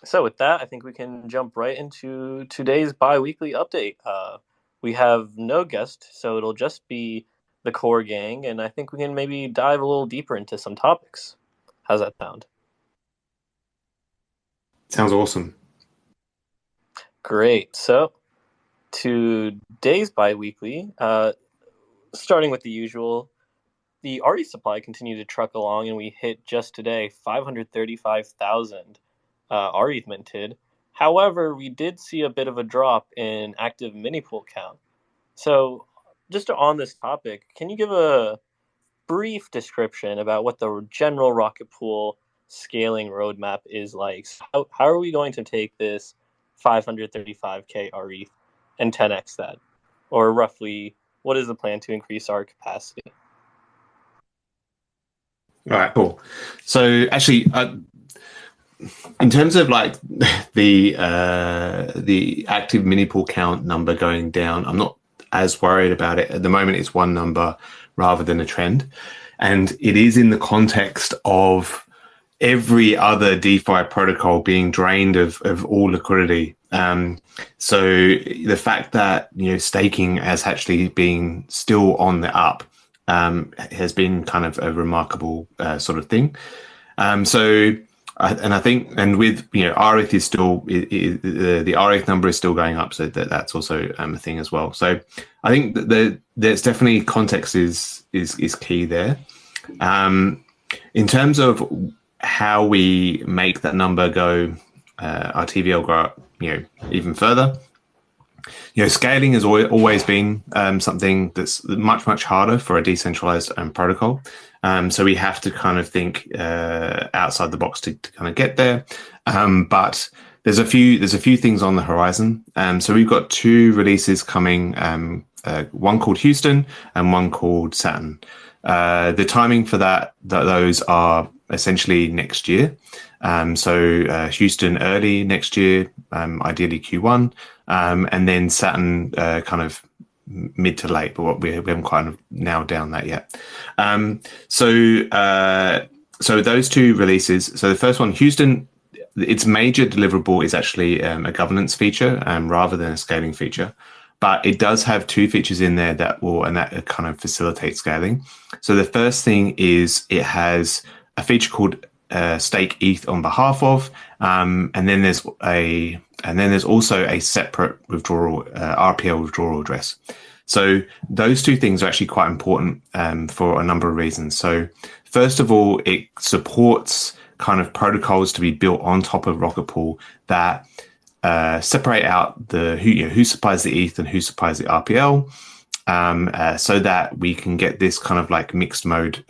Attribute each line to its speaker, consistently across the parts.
Speaker 1: So with that, I think we can jump right into today's bi-weekly update. We have no guest, so it'll just be the core gang, and I think we can maybe dive a little deeper into some topics. How's that sound?
Speaker 2: Sounds awesome.
Speaker 1: Great. So today's bi-weekly, starting with the usual, the rETH supply continued to truck along, and we hit just today 535,000 rETH minted. However, we did see a bit of a drop in active mini pool count. So, just on this topic, can you give a brief description about what the general rocket pool scaling roadmap is like? How are we going to take this 535k rETH and 10x that? Or roughly, what is the plan to increase our capacity?
Speaker 2: All right, cool. So actually, in terms of like the active mini pool count number going down, I'm not as worried about it at the moment. It's one number rather than a trend, and it is in the context of every other DeFi protocol being drained of all liquidity. So the fact that staking has actually been still on the up has been kind of a remarkable sort of thing. I think, and with rETH is still the rETH number is still going up, so that's also a thing as well. So I think that there's definitely context is key there. In terms of how we make that number go, our TVL go up, even further. Scaling has always been something that's much harder for a decentralized protocol. So we have to kind of think outside the box to kind of get there. But there's a few things on the horizon. So we've got two releases coming. One called Houston and one called Saturn. The timing for those are essentially next year. So Houston early next year, ideally Q1, and then Saturn kind of mid to late, but we haven't quite nailed down that yet. So those two releases. So the first one, Houston, its major deliverable is actually a governance feature rather than a scaling feature. But it does have two features in there that kind of facilitate scaling. So the first thing is it has a feature called stake ETH on behalf of, and then there's also a separate withdrawal RPL withdrawal address. So those two things are actually quite important for a number of reasons. So first of all, it supports kind of protocols to be built on top of Rocket Pool that separate out who supplies the ETH and who supplies the RPL, so that we can get this kind of like mixed mode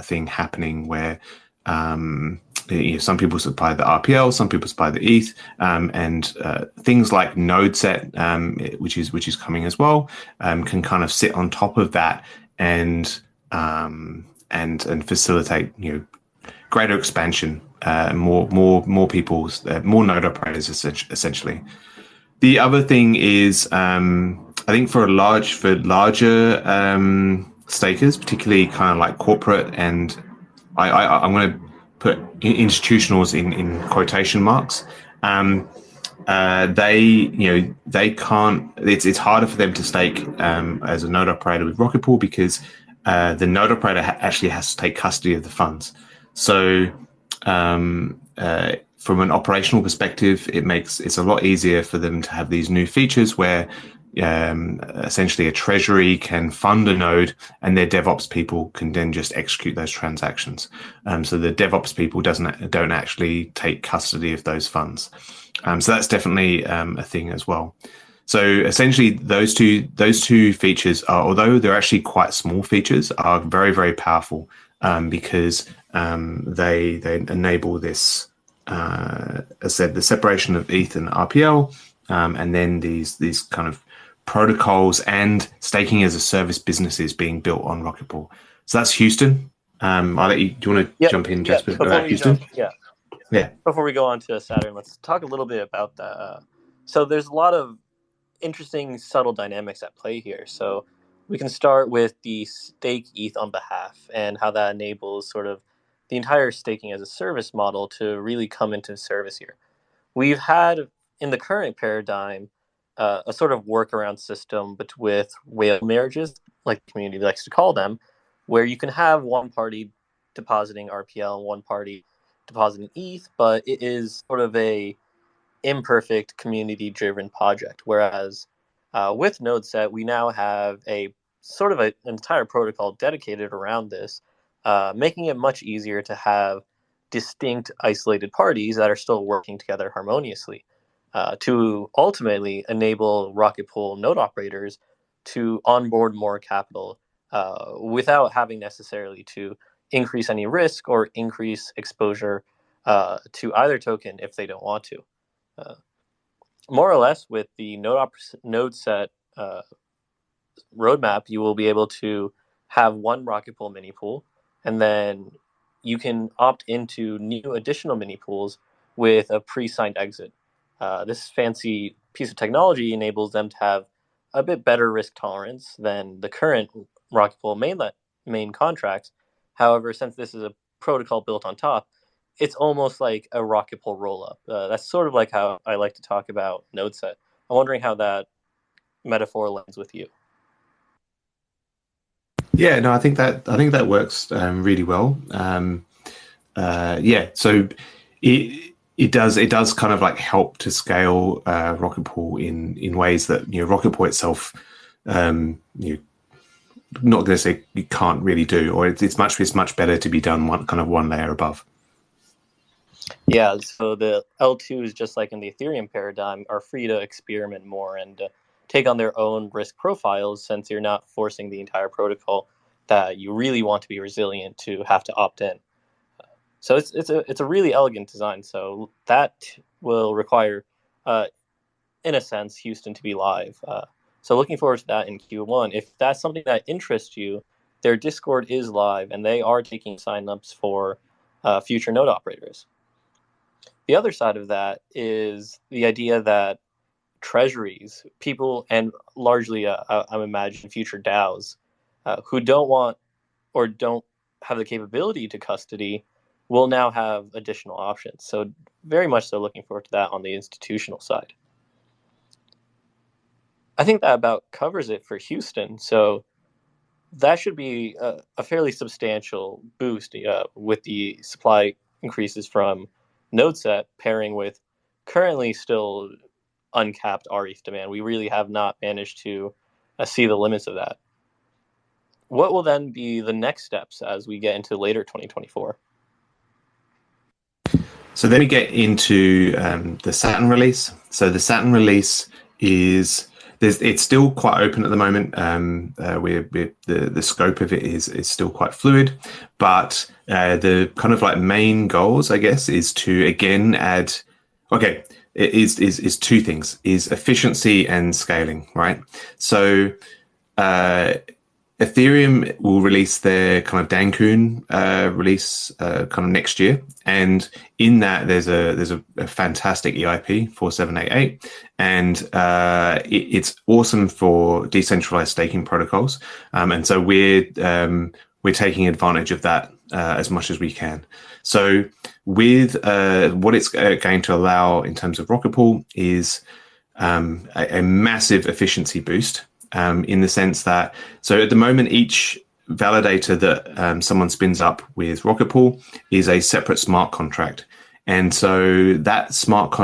Speaker 2: thing happening where some people supply the RPL, some people supply the ETH, and things like node set, which is coming as well, can kind of sit on top of that and facilitate greater expansion, more people's, more node operators essentially. The other thing is, I think for larger stakers, particularly kind of like corporate, and I'm going to put institutionals in quotation marks. They can't. It's harder for them to stake as a node operator with Rocket Pool because the node operator actually has to take custody of the funds. So from an operational perspective, it's a lot easier for them to have these new features where essentially a treasury can fund a node and their DevOps people can then just execute those transactions. So the DevOps people don't actually take custody of those funds. So that's definitely a thing as well. So essentially those two features are, although they're actually quite small features, are very, very powerful because they enable this, as I said, the separation of ETH and RPL, and then these kind of protocols and staking as a service businesses being built on Rocket Pool. So that's Houston. I'll let you. Do you want to jump in, Jasper, about Houston? Yeah.
Speaker 1: Before we go on to Saturn, let's talk a little bit about that. So there's a lot of interesting subtle dynamics at play here. So we can start with the stake ETH on behalf and how that enables sort of the entire staking as a service model to really come into service here. we've had in the current paradigm a sort of workaround system with whale marriages, like the community likes to call them, where you can have one party depositing RPL and one party depositing ETH, but it is sort of a imperfect community-driven project. Whereas with NodeSet, we now have a sort of an entire protocol dedicated around this, making it much easier to have distinct isolated parties that are still working together harmoniously to ultimately enable Rocket Pool node operators to onboard more capital without having necessarily to increase any risk or increase exposure to either token if they don't want to. Uh, More or less, with the node set roadmap, you will be able to have one Rocket Pool mini pool, and then you can opt into new additional mini pools with a pre-signed exit. This fancy piece of technology enables them to have a bit better risk tolerance than the current Rocket Pool main contracts. However, since this is a protocol built on top, it's almost like a Rocket Pool rollup. That's sort of like how I like to talk about NodeSet. I'm wondering how that metaphor lands with you.
Speaker 2: Yeah, no, I think that works really well. Yeah, so it does kind of like help to scale Rocket Pool in ways that Rocket Pool itself not going to say you can't really do, or it's much better to be done one layer above.
Speaker 1: Yeah, so the L2s, just like in the Ethereum paradigm, are free to experiment more and take on their own risk profiles, since you're not forcing the entire protocol that you really want to be resilient to have to opt in. So it's a really elegant design. So that will require, in a sense, Houston to be live. So looking forward to that in Q1. If that's something that interests you, their Discord is live, and they are taking signups for future node operators. The other side of that is the idea that treasuries, people, and largely, I'm imagining future DAOs, who don't want or don't have the capability to custody, will now have additional options. So very much so looking forward to that on the institutional side. I think that about covers it for Houston. So that should be a fairly substantial boost with the supply increases from NodeSet pairing with currently still uncapped rETH demand. We really have not managed to see the limits of that. What will then be the next steps as we get into later 2024?
Speaker 2: So then we get into the Saturn release. So the Saturn release it's still quite open at the moment. The scope of it is still quite fluid, but the kind of like main goals, I guess, is to again add. Okay, it is two things: is efficiency and scaling, right? So Ethereum will release their kind of Dankun release kind of next year, and in that there's a fantastic EIP 4788, and it's awesome for decentralized staking protocols, and so we're taking advantage of that as much as we can. So with what it's going to allow in terms of Rocket Pool is a massive efficiency boost. In the sense that, so at the moment, each validator that someone spins up with Rocket Pool is a separate smart contract. And so that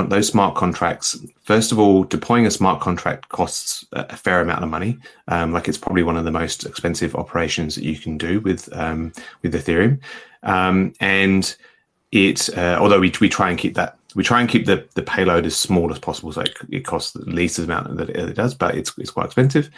Speaker 2: those smart contracts, first of all, deploying a smart contract costs a fair amount of money. Like it's probably one of the most expensive operations that you can do with Ethereum. And it, although we try and keep that. We try and keep the payload as small as possible, so it costs the least amount that it does, but it's quite expensive.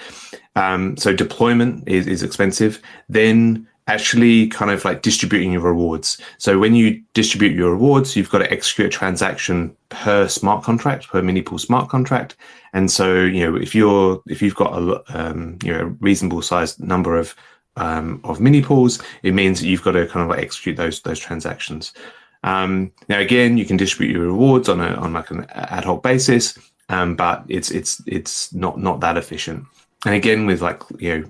Speaker 2: So deployment is expensive. Then actually kind of like distributing your rewards. So when you distribute your rewards, you've got to execute a transaction per smart contract, per mini pool smart contract. And so if you've got a reasonable sized number of mini pools, it means that you've got to kind of like execute those transactions. Now again, you can distribute your rewards on like an ad hoc basis, but it's not that efficient. And again, with like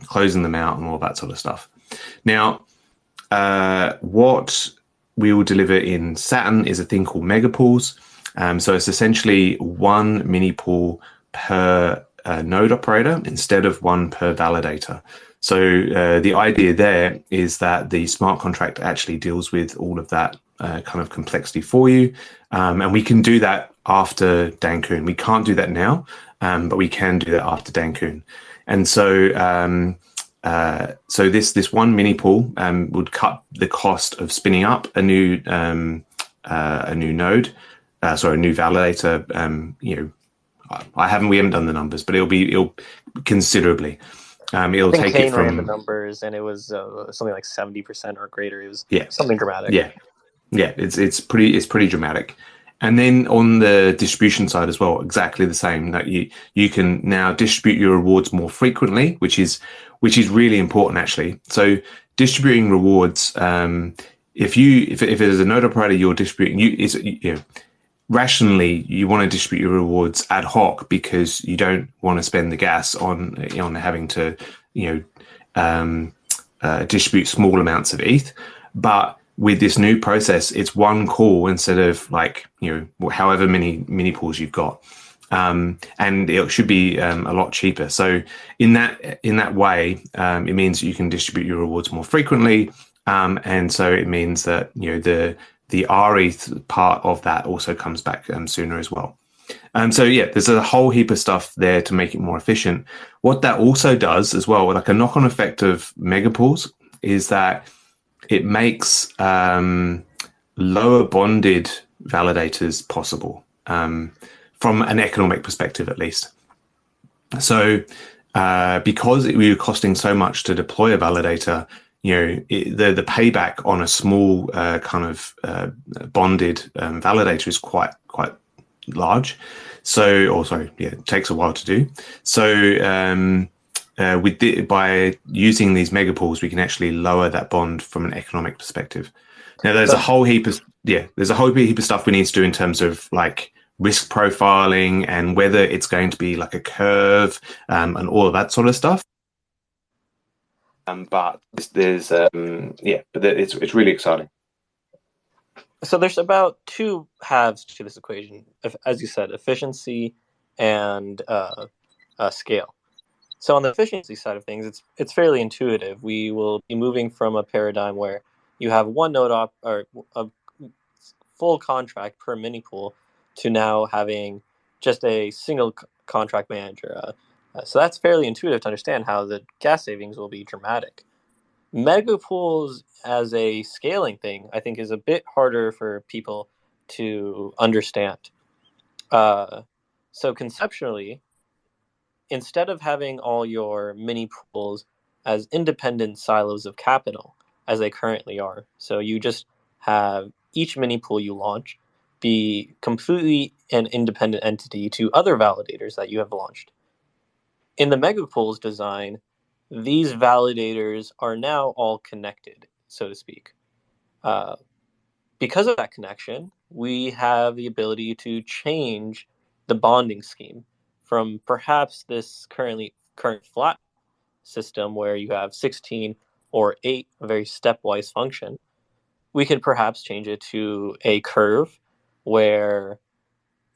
Speaker 2: closing them out and all that sort of stuff. Now, what we will deliver in Saturn is a thing called mega pools. So it's essentially one mini pool per node operator instead of one per validator. So the idea there is that the smart contract actually deals with all of that kind of complexity for you. And we can do that after Dankun. We can't do that now, but we can do that after Dankun. And so so this one mini pool would cut the cost of spinning up a new node, sorry, a new validator. We haven't done the numbers, but it'll considerably. It'll
Speaker 1: I think
Speaker 2: take it
Speaker 1: Kane ran the
Speaker 2: from
Speaker 1: numbers, and it was something like 70% or greater. It was
Speaker 2: yeah,
Speaker 1: something dramatic.
Speaker 2: yeah. It's pretty dramatic. And then on the distribution side as well, exactly the same. That you can now distribute your rewards more frequently, which is really important actually. So distributing rewards, if there's a node operator you're distributing, rationally you want to distribute your rewards ad hoc because you don't want to spend the gas on having to distribute small amounts of ETH. But with this new process, it's one call instead of however many mini pools you've got, and it should be a lot cheaper. So in that way, it means that you can distribute your rewards more frequently, and so it means that the rETH part of that also comes back sooner as well. So yeah, there's a whole heap of stuff there to make it more efficient. What that also does as well, like a knock-on effect of megapools, is that it makes lower bonded validators possible from an economic perspective, at least. So because we were costing so much to deploy a validator, the payback on a small bonded validator is quite large. It takes a while to do. So by using these megapools, we can actually lower that bond from an economic perspective. Now, there's a whole heap of stuff we need to do in terms of like risk profiling and whether it's going to be like a curve and all of that sort of stuff. But it's really exciting.
Speaker 1: So there's about two halves to this equation, as you said, efficiency and scale. So on the efficiency side of things, it's fairly intuitive. We will be moving from a paradigm where you have one node or a full contract per mini pool to now having just a single contract manager. So that's fairly intuitive to understand how the gas savings will be dramatic. Mega pools as a scaling thing, I think, is a bit harder for people to understand. So conceptually, instead of having all your mini pools as independent silos of capital, as they currently are, so you just have each mini pool you launch be completely an independent entity to other validators that you have launched. In the mega pools design, these validators are now all connected, so to speak. Because of that connection, we have the ability to change the bonding scheme from perhaps this current flat system where you have 16 or 8, a very stepwise function. We could perhaps change it to a curve where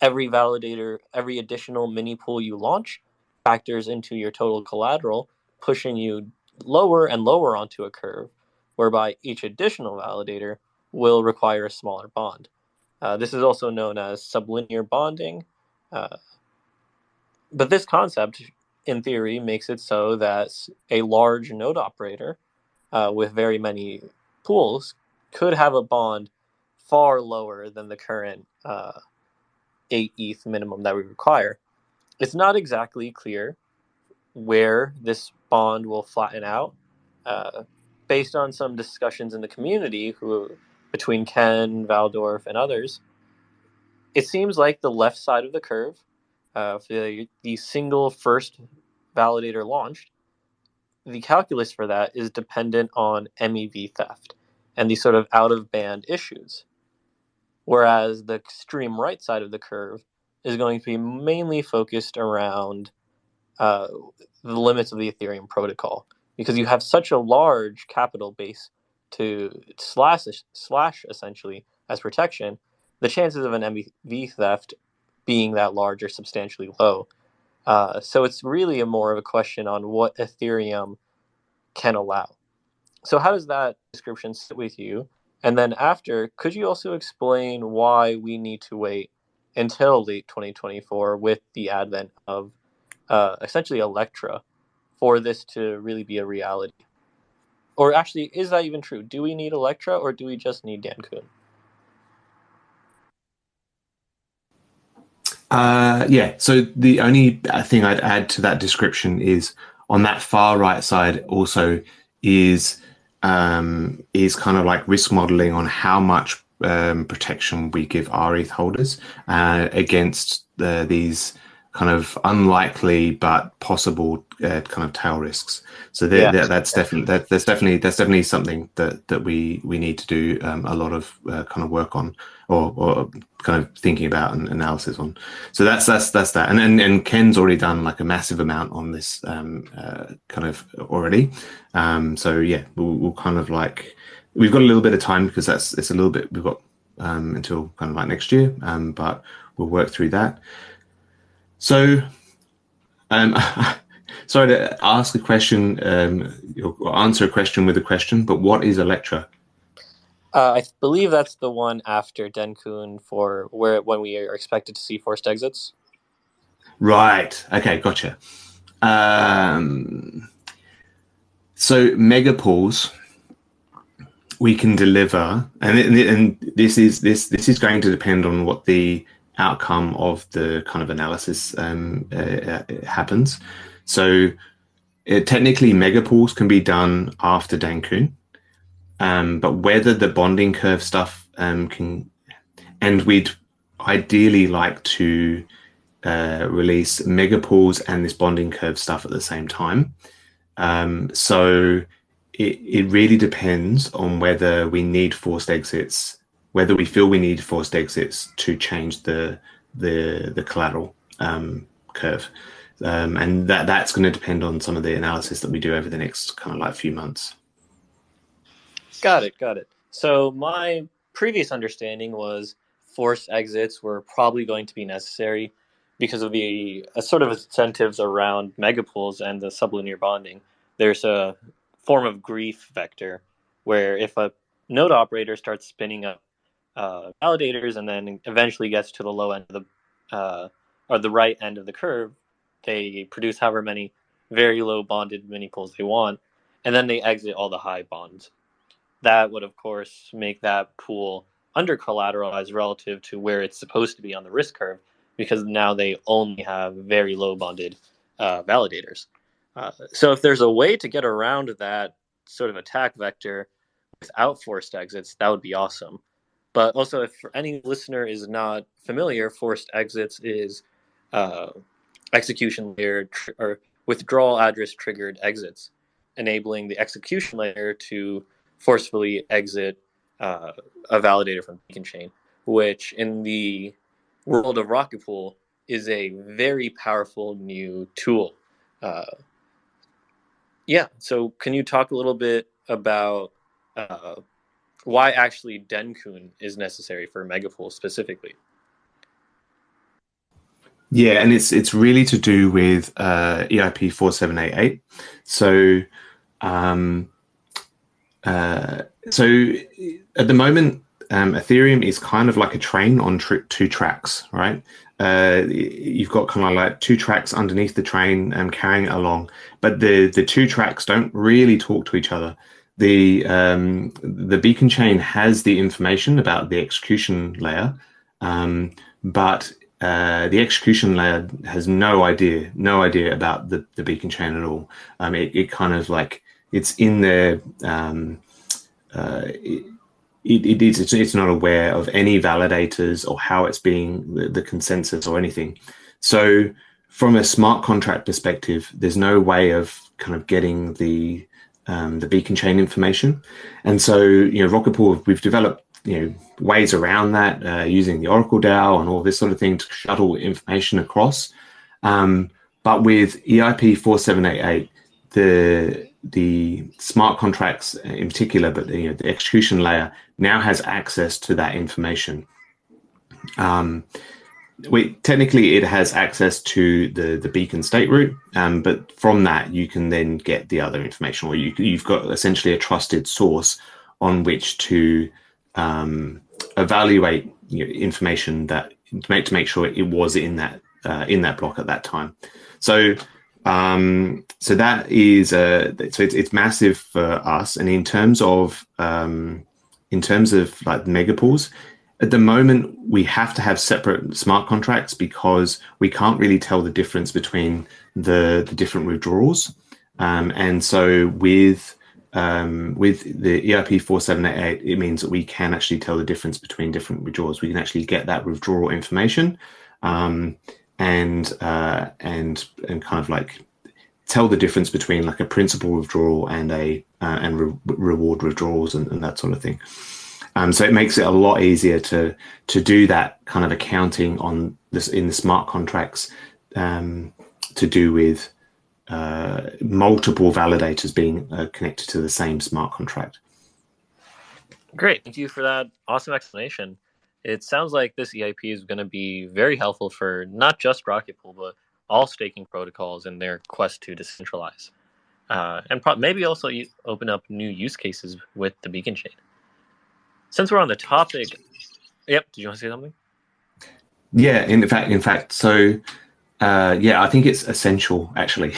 Speaker 1: every validator, every additional mini pool you launch factors into your total collateral, pushing you lower and lower onto a curve, whereby each additional validator will require a smaller bond. This is also known as sublinear bonding. But this concept, in theory, makes it so that a large node operator with very many pools could have a bond far lower than the current 8 ETH minimum that we require. It's not exactly clear where this bond will flatten out. Based on some discussions in the community between Ken, Valdorf, and others, it seems like the left side of the curve, for the single first validator launched, the calculus for that is dependent on MEV theft and these sort of out-of-band issues. Whereas the extreme right side of the curve is going to be mainly focused around the limits of the Ethereum protocol, because you have such a large capital base to slash essentially as protection. the chances of an MEV theft being that large are substantially low. So it's really more of a question on what Ethereum can allow. So how does that description sit with you? And then after, could you also explain why we need to wait until late 2024 with the advent of essentially Electra for this to really be a reality? Or actually, is that even true? Do we need Electra or do we just need Dancun?
Speaker 2: Yeah, so the only thing I'd add to that description is on that far right side also is kind of like risk modeling on how much protection we give our ETH holders against these kind of unlikely but possible kind of tail risks. So that's definitely something that we need to do a lot of kind of work on or kind of thinking about and analysis on. So that's that. And Ken's already done like a massive amount on this kind of already. So yeah, we'll kind of like, we've got a little bit of time because it's a little bit, we've got until kind of like next year, but we'll work through that. So, sorry to ask a question or answer a question with a question, but what is Electra?
Speaker 1: I believe that's the one after Dancun for when we are expected to see forced exits.
Speaker 2: Right. Okay. Gotcha. So mega pools we can deliver, and this is going to depend on what the outcome of the kind of analysis happens. So technically mega pools can be done after Dancun, but whether the bonding curve stuff can, and we'd ideally like to release mega pools and this bonding curve stuff at the same time. So it really depends on whether we need forced exits, whether we feel we need forced exits to change the collateral curve, and that's going to depend on some of the analysis that we do over the next kind of like few months.
Speaker 1: Got it. So my previous understanding was forced exits were probably going to be necessary because of the sort of incentives around megapools and the sublinear bonding. There's a form of grief vector where if a node operator starts spinning up validators and then eventually gets to the low end of the or the right end of the curve, they produce however many very low bonded mini pools they want, and then they exit all the high bonds. That would, of course, make that pool under collateralized relative to where it's supposed to be on the risk curve, because now they only have very low bonded validators. So if there's a way to get around that sort of attack vector without forced exits, that would be awesome. But also, if any listener is not familiar, forced exits is execution layer or withdrawal address triggered exits, enabling the execution layer to forcefully exit a validator from beacon chain, which in the world of Rocket Pool is a very powerful new tool. So can you talk a little bit about why actually Dancun is necessary for Megapool specifically?
Speaker 2: Yeah, and it's really to do with EIP 4788. So so at the moment, Ethereum is kind of like a train on two tracks, right? You've got kind of like two tracks underneath the train carrying it along, but the two tracks don't really talk to each other. The beacon chain has the information about the execution layer, but the execution layer has no idea about the beacon chain at all. It kind of like, it's in there. It's not aware of any validators or how it's being the consensus or anything. So from a smart contract perspective, there's no way of kind of getting the beacon chain information. And so, Rocket Pool, we've developed, ways around that using the Oracle DAO and all this sort of thing to shuttle information across. But with EIP 4788, the smart contracts in particular, but the execution layer now has access to that information. Technically it has access to the beacon state root, but from that you can then get the other information, or you've got essentially a trusted source on which to evaluate information that to make sure it was in that block at that time. So that is so it's massive for us. And in terms of like megapools, at the moment we have to have separate smart contracts because we can't really tell the difference between the different withdrawals. And so with the EIP 4788, it means that we can actually tell the difference between different withdrawals. We can actually get that withdrawal information, and kind of like tell the difference between like a principal withdrawal and reward withdrawals and that sort of thing. So it makes it a lot easier to do that kind of accounting on this in the smart contracts, to do with multiple validators being connected to the same smart contract.
Speaker 1: Great, thank you for that awesome explanation. It sounds like this EIP is going to be very helpful for not just Rocket Pool, but all staking protocols in their quest to decentralize, and maybe also open up new use cases with the beacon chain. Since we're on the topic, yep. Did you want to say something?
Speaker 2: Yeah, in fact. So, yeah, I think it's essential actually.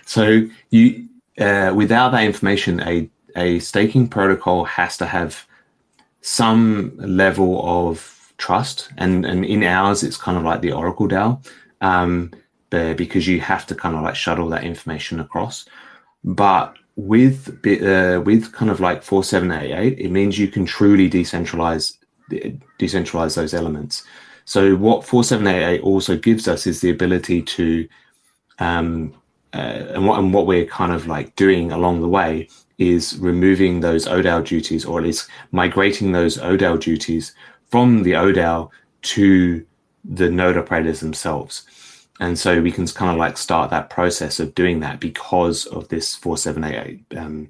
Speaker 2: So you, without that information, a staking protocol has to have some level of trust, and in ours, it's kind of like the Oracle DAO, because you have to kind of like shuttle that information across. But with kind of like 4788, it means you can truly decentralize those elements. So what 4788 also gives us is the ability to, and what we're kind of like doing along the way is removing those ODAO duties, or at least migrating those ODAO duties from the ODAO to the node operators themselves. And so we can kind of like start that process of doing that because of this 4788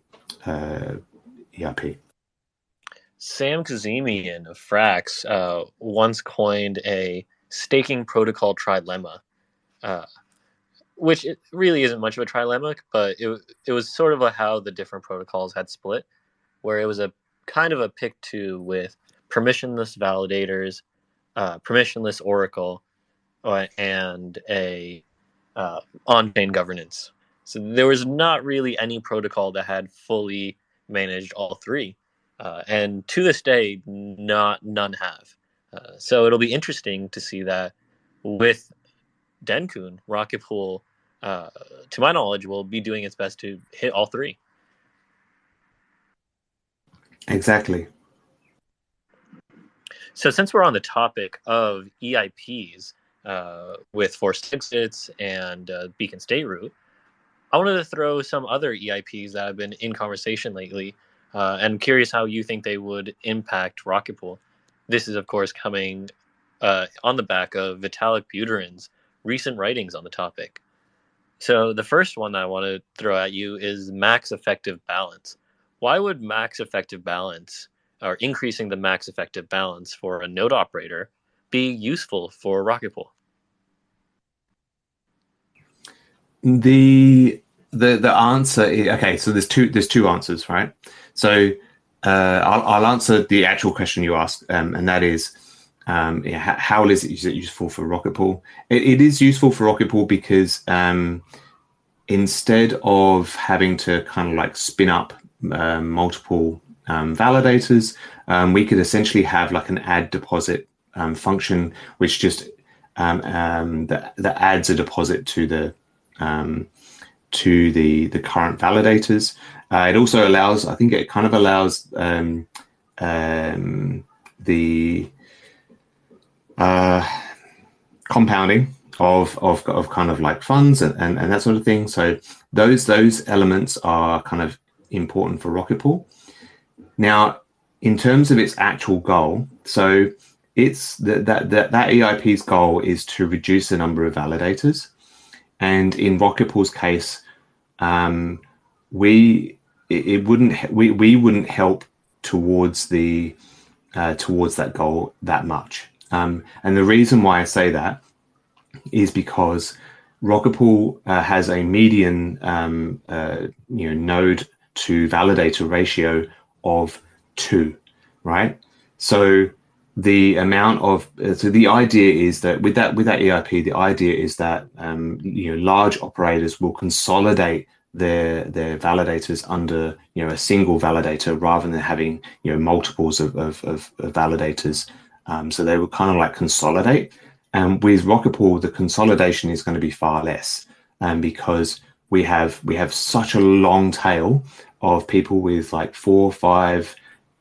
Speaker 2: EIP.
Speaker 1: Sam Kazemian of Frax once coined a staking protocol trilemma, which it really isn't much of a trilemma, but it was sort of how the different protocols had split, where it was a kind of a pick two with permissionless validators, permissionless Oracle, and a on-chain governance. So there was not really any protocol that had fully managed all three, and to this day, none have. So it'll be interesting to see that with Dencun, Rocket Pool, to my knowledge, will be doing its best to hit all three.
Speaker 2: Exactly.
Speaker 1: So since we're on the topic of EIPs, with forced exits and beacon state root, I wanted to throw some other EIPs that have been in conversation lately, and I'm curious how you think they would impact Rocket Pool. This is, of course, coming on the back of Vitalik Buterin's recent writings on the topic. So the first one I want to throw at you is max effective balance. Why would max effective balance, or increasing the max effective balance for a node operator, be useful for Rocket Pool?
Speaker 2: The answer is, okay, so there's two answers, right? So I'll answer the actual question you asked, and that is, how is it useful for Rocket Pool? It is useful for Rocket Pool because instead of having to kind of like spin up multiple validators, we could essentially have like an add deposit function, which just that adds a deposit to the current validators. It also allows, I think it kind of allows the compounding of kind of like funds and that sort of thing. So those elements are kind of important for Rocket Pool. Now, in terms of its actual goal, so it's that EIP's goal is to reduce the number of validators. And in Rocket Pool's case, we wouldn't help towards that goal that much. And the reason why I say that is because Rocket Pool has a median node to validator ratio of 2, right? So the amount of the idea is that with that EIP, the idea is that large operators will consolidate their validators under a single validator rather than having multiples of validators. So they will kind of like consolidate. And with Rocket Pool, the consolidation is going to be far less, because we have such a long tail of people with like 4, 5,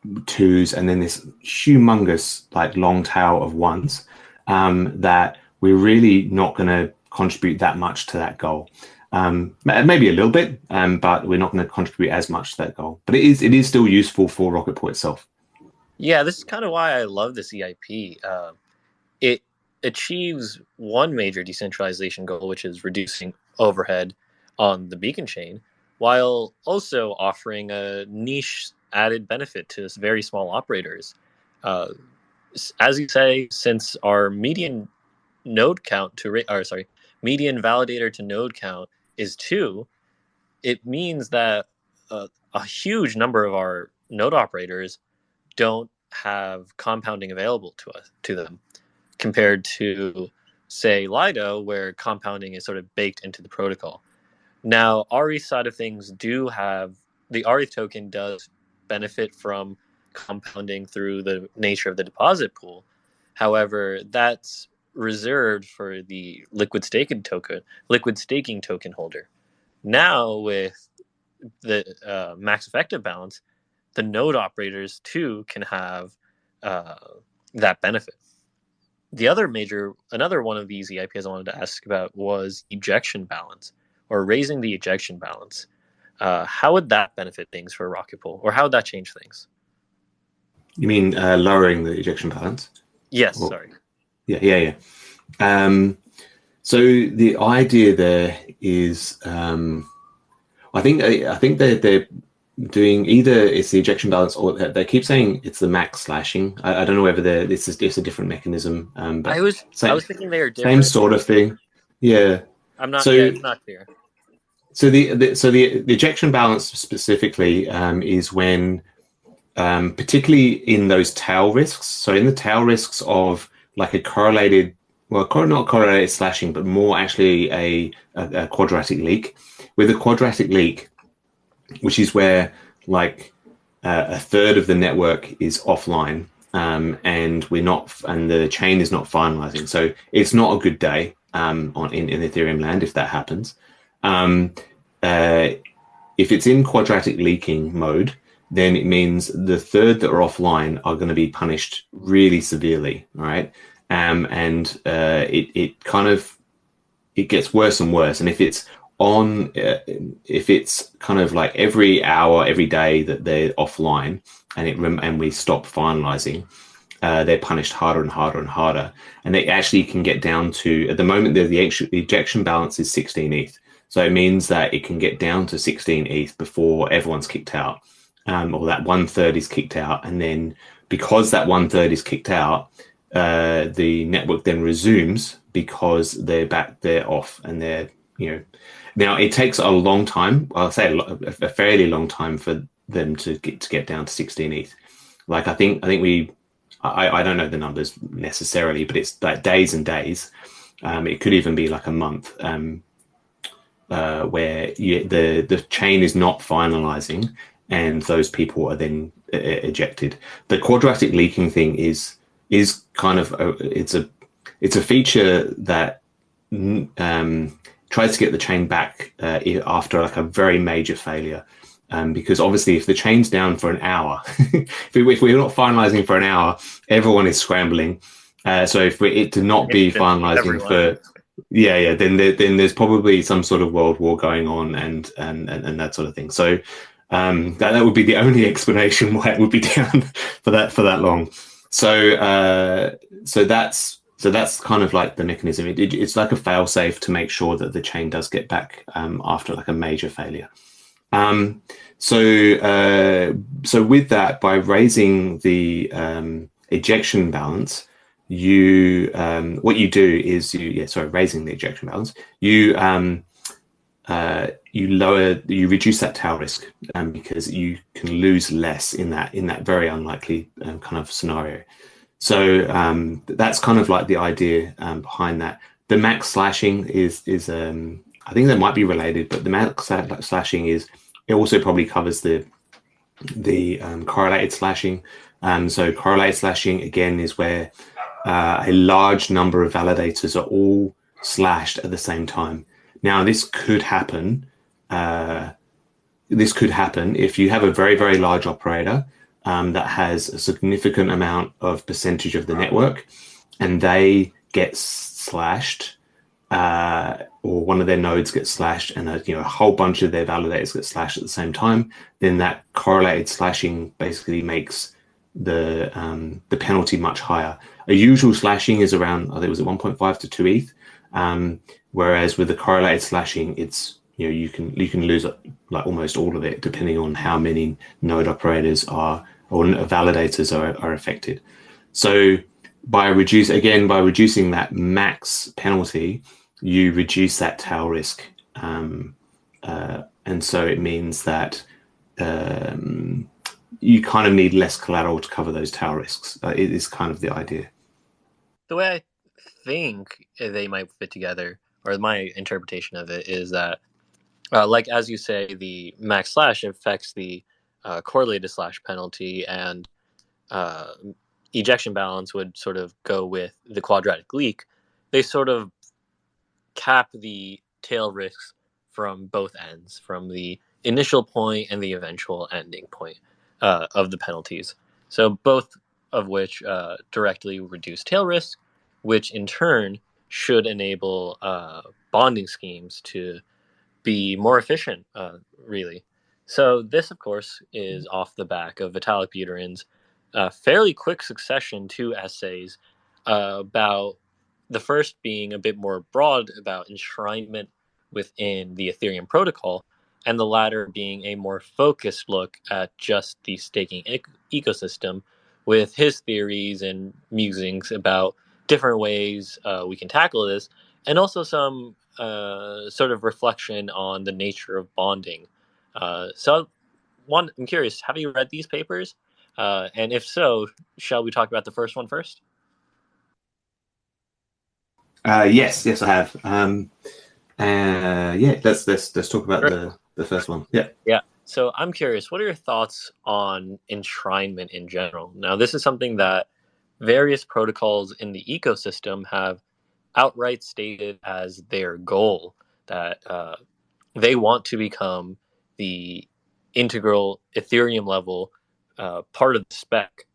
Speaker 2: 2s, and then this humongous like long tail of 1s, that we're really not going to contribute that much to that goal. Maybe a little bit, but we're not going to contribute as much to that goal. But it is still useful for Rocket Pool itself.
Speaker 1: Yeah, this is kind of why I love this EIP. It achieves one major decentralization goal, which is reducing overhead on the beacon chain, while also offering a niche added benefit to very small operators. As you say, since our median node count to median validator to node count is 2, it means that a huge number of our node operators don't have compounding available to them, compared to, say, Lido, where compounding is sort of baked into the protocol. Now, rETH side of things do have the rETH token does benefit from compounding through the nature of the deposit pool. However, that's reserved for the liquid staking token holder. Now, with the max effective balance, the node operators too can have that benefit. Another one of these EIPs I wanted to ask about was ejection balance, or raising the ejection balance. How would that benefit things for Rocket Pool, or how would that change things?
Speaker 2: You mean lowering the ejection balance?
Speaker 1: Yes, sorry.
Speaker 2: Yeah. So the idea there is, I think they're doing either it's the ejection balance, or they keep saying it's the max slashing. I don't know whether it's a different mechanism. But
Speaker 1: I was thinking they are different.
Speaker 2: Same sort of thing. Yeah.
Speaker 1: It's not clear.
Speaker 2: So the ejection balance specifically is when, particularly in those tail risks. So in the tail risks of like a correlated, well, not correlated slashing, but more actually a quadratic leak. With a quadratic leak, which is where like a third of the network is offline, and the chain is not finalizing. So it's not a good day in Ethereum land if that happens. If it's in quadratic leaking mode, then it means the third that are offline are going to be punished really severely, right? It gets worse and worse. And if it's kind of like every hour, every day that they're offline, and we stop finalizing, they're punished harder and harder and harder. And they actually can get down to, at the moment, the ejection balance is 16 ETH. So it means that it can get down to 16 ETH before everyone's kicked out, or that 1/3 is kicked out. And then because that 1/3 is kicked out, the network then resumes because they're off, and now it takes a long time. I'll say a fairly long time for them to get down to 16 ETH. Like I think I don't know the numbers necessarily, but it's like days and days. It could even be like a month, where the chain is not finalizing, and those people are then ejected. The quadratic leaking thing is kind of it's a feature that tries to get the chain back after like a very major failure, because obviously if the chain's down for an hour, if we're not finalizing for an hour, everyone is scrambling. So if it to not be finalizing for then there's probably some sort of world war going on, and that sort of thing. So that would be the only explanation why it would be down for that long. So that's kind of like the mechanism. It's like a fail-safe to make sure that the chain does get back after like a major failure. So with that, by raising the ejection balance, you what you do is raising the ejection balance. You you reduce that tail risk because you can lose less in that very unlikely kind of scenario. So that's kind of like the idea behind that. The max slashing is I think they might be related, but the max slashing it also probably covers the correlated slashing. So correlated slashing again is where a large number of validators are all slashed at the same time. Now this could happen. If you have a very, very large operator that has a significant amount of percentage of the network, and they get slashed, or one of their nodes gets slashed, and a whole bunch of their validators get slashed at the same time. Then that correlated slashing basically makes the penalty much higher. A usual slashing is around, I think it was at 1.5 to 2 ETH, whereas with the correlated slashing, it's you can lose like almost all of it depending on how many node operators or validators are affected. So by reducing that max penalty, you reduce that tail risk, and so it means that you kind of need less collateral to cover those tail risks. It is kind of the idea.
Speaker 1: The way I think they might fit together, or my interpretation of it, is that, like as you say, the max slash affects the correlated slash penalty, and ejection balance would sort of go with the quadratic leak. They sort of cap the tail risks from both ends, from the initial point and the eventual ending point of the penalties. So both of which directly reduce tail risk, which in turn should enable bonding schemes to be more efficient, really. So this, of course, is off the back of Vitalik Buterin's fairly quick succession to essays about the first being a bit more broad about enshrinement within the Ethereum protocol, and the latter being a more focused look at just the staking ecosystem, with his theories and musings about different ways we can tackle this, and also some sort of reflection on the nature of bonding. So I'm curious, have you read these papers? And if so, shall we talk about the first one first?
Speaker 2: Yes, I have. Let's talk about the first one.
Speaker 1: Yeah. So I'm curious, what are your thoughts on enshrinement in general? Now, this is something that various protocols in the ecosystem have outright stated as their goal, that they want to become the integral Ethereum level part of the spec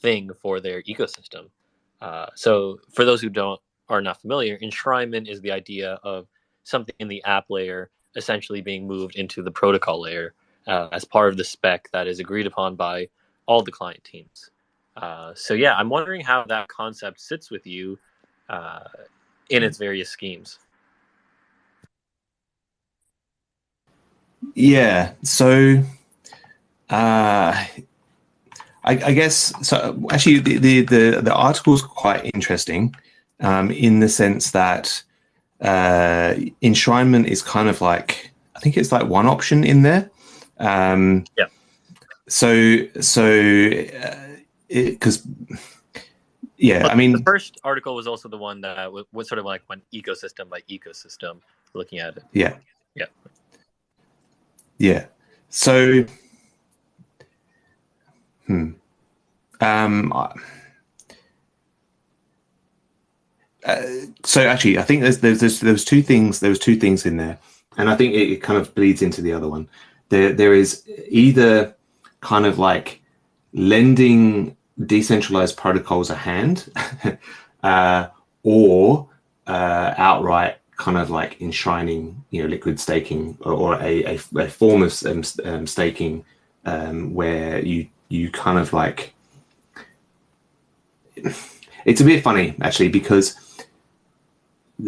Speaker 1: thing for their ecosystem. So for those who are not familiar, enshrinement is the idea of something in the app layer essentially being moved into the protocol layer as part of the spec that is agreed upon by all the client teams. So yeah, I'm wondering how that concept sits with you in its various schemes.
Speaker 2: Yeah. So I guess so. Actually, the article is quite interesting in the sense that enshrinement is kind of like, I think it's like one option in there.
Speaker 1: Yeah.
Speaker 2: So because yeah, I mean,
Speaker 1: the first article was also the one that was sort of like one ecosystem by ecosystem looking at it.
Speaker 2: Yeah.
Speaker 1: Yeah.
Speaker 2: Yeah. So so actually, I think there's two things. There was two things in there, and I think it kind of bleeds into the other one. There is either kind of like lending decentralized protocols a hand, or outright kind of like enshrining, liquid staking or a form of staking where you kind of like. It's a bit funny actually because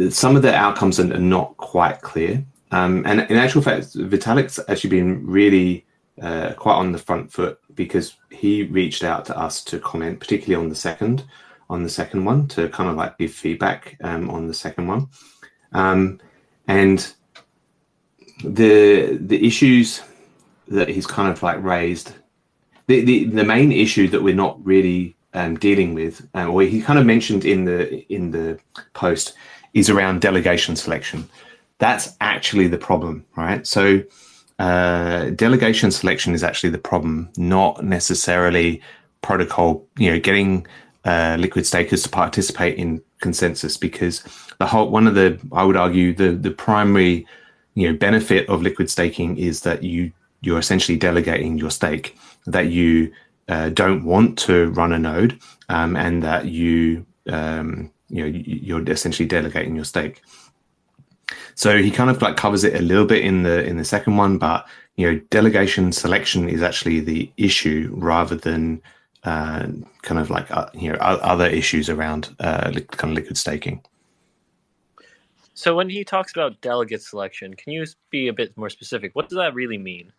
Speaker 2: some of the outcomes are not quite clear. And in actual fact, Vitalik's actually been really quite on the front foot because he reached out to us to comment, particularly on the second. on the second one to kind of like give feedback on the second one. And the issues that he's kind of like raised, the main issue that we're not really dealing with, or he kind of mentioned in the post, is around delegation selection. That's actually the problem, right? So delegation selection is actually the problem, not necessarily protocol, getting liquid stakers to participate in consensus, because I would argue the primary benefit of liquid staking is that you're essentially delegating your stake, that you don't want to run a node, and that you're essentially delegating your stake. So he kind of like covers it a little bit in the second one, but delegation selection is actually the issue rather than kind of like other issues around kind of liquid staking.
Speaker 1: So when he talks about delegate selection, can you be a bit more specific? What does that really mean?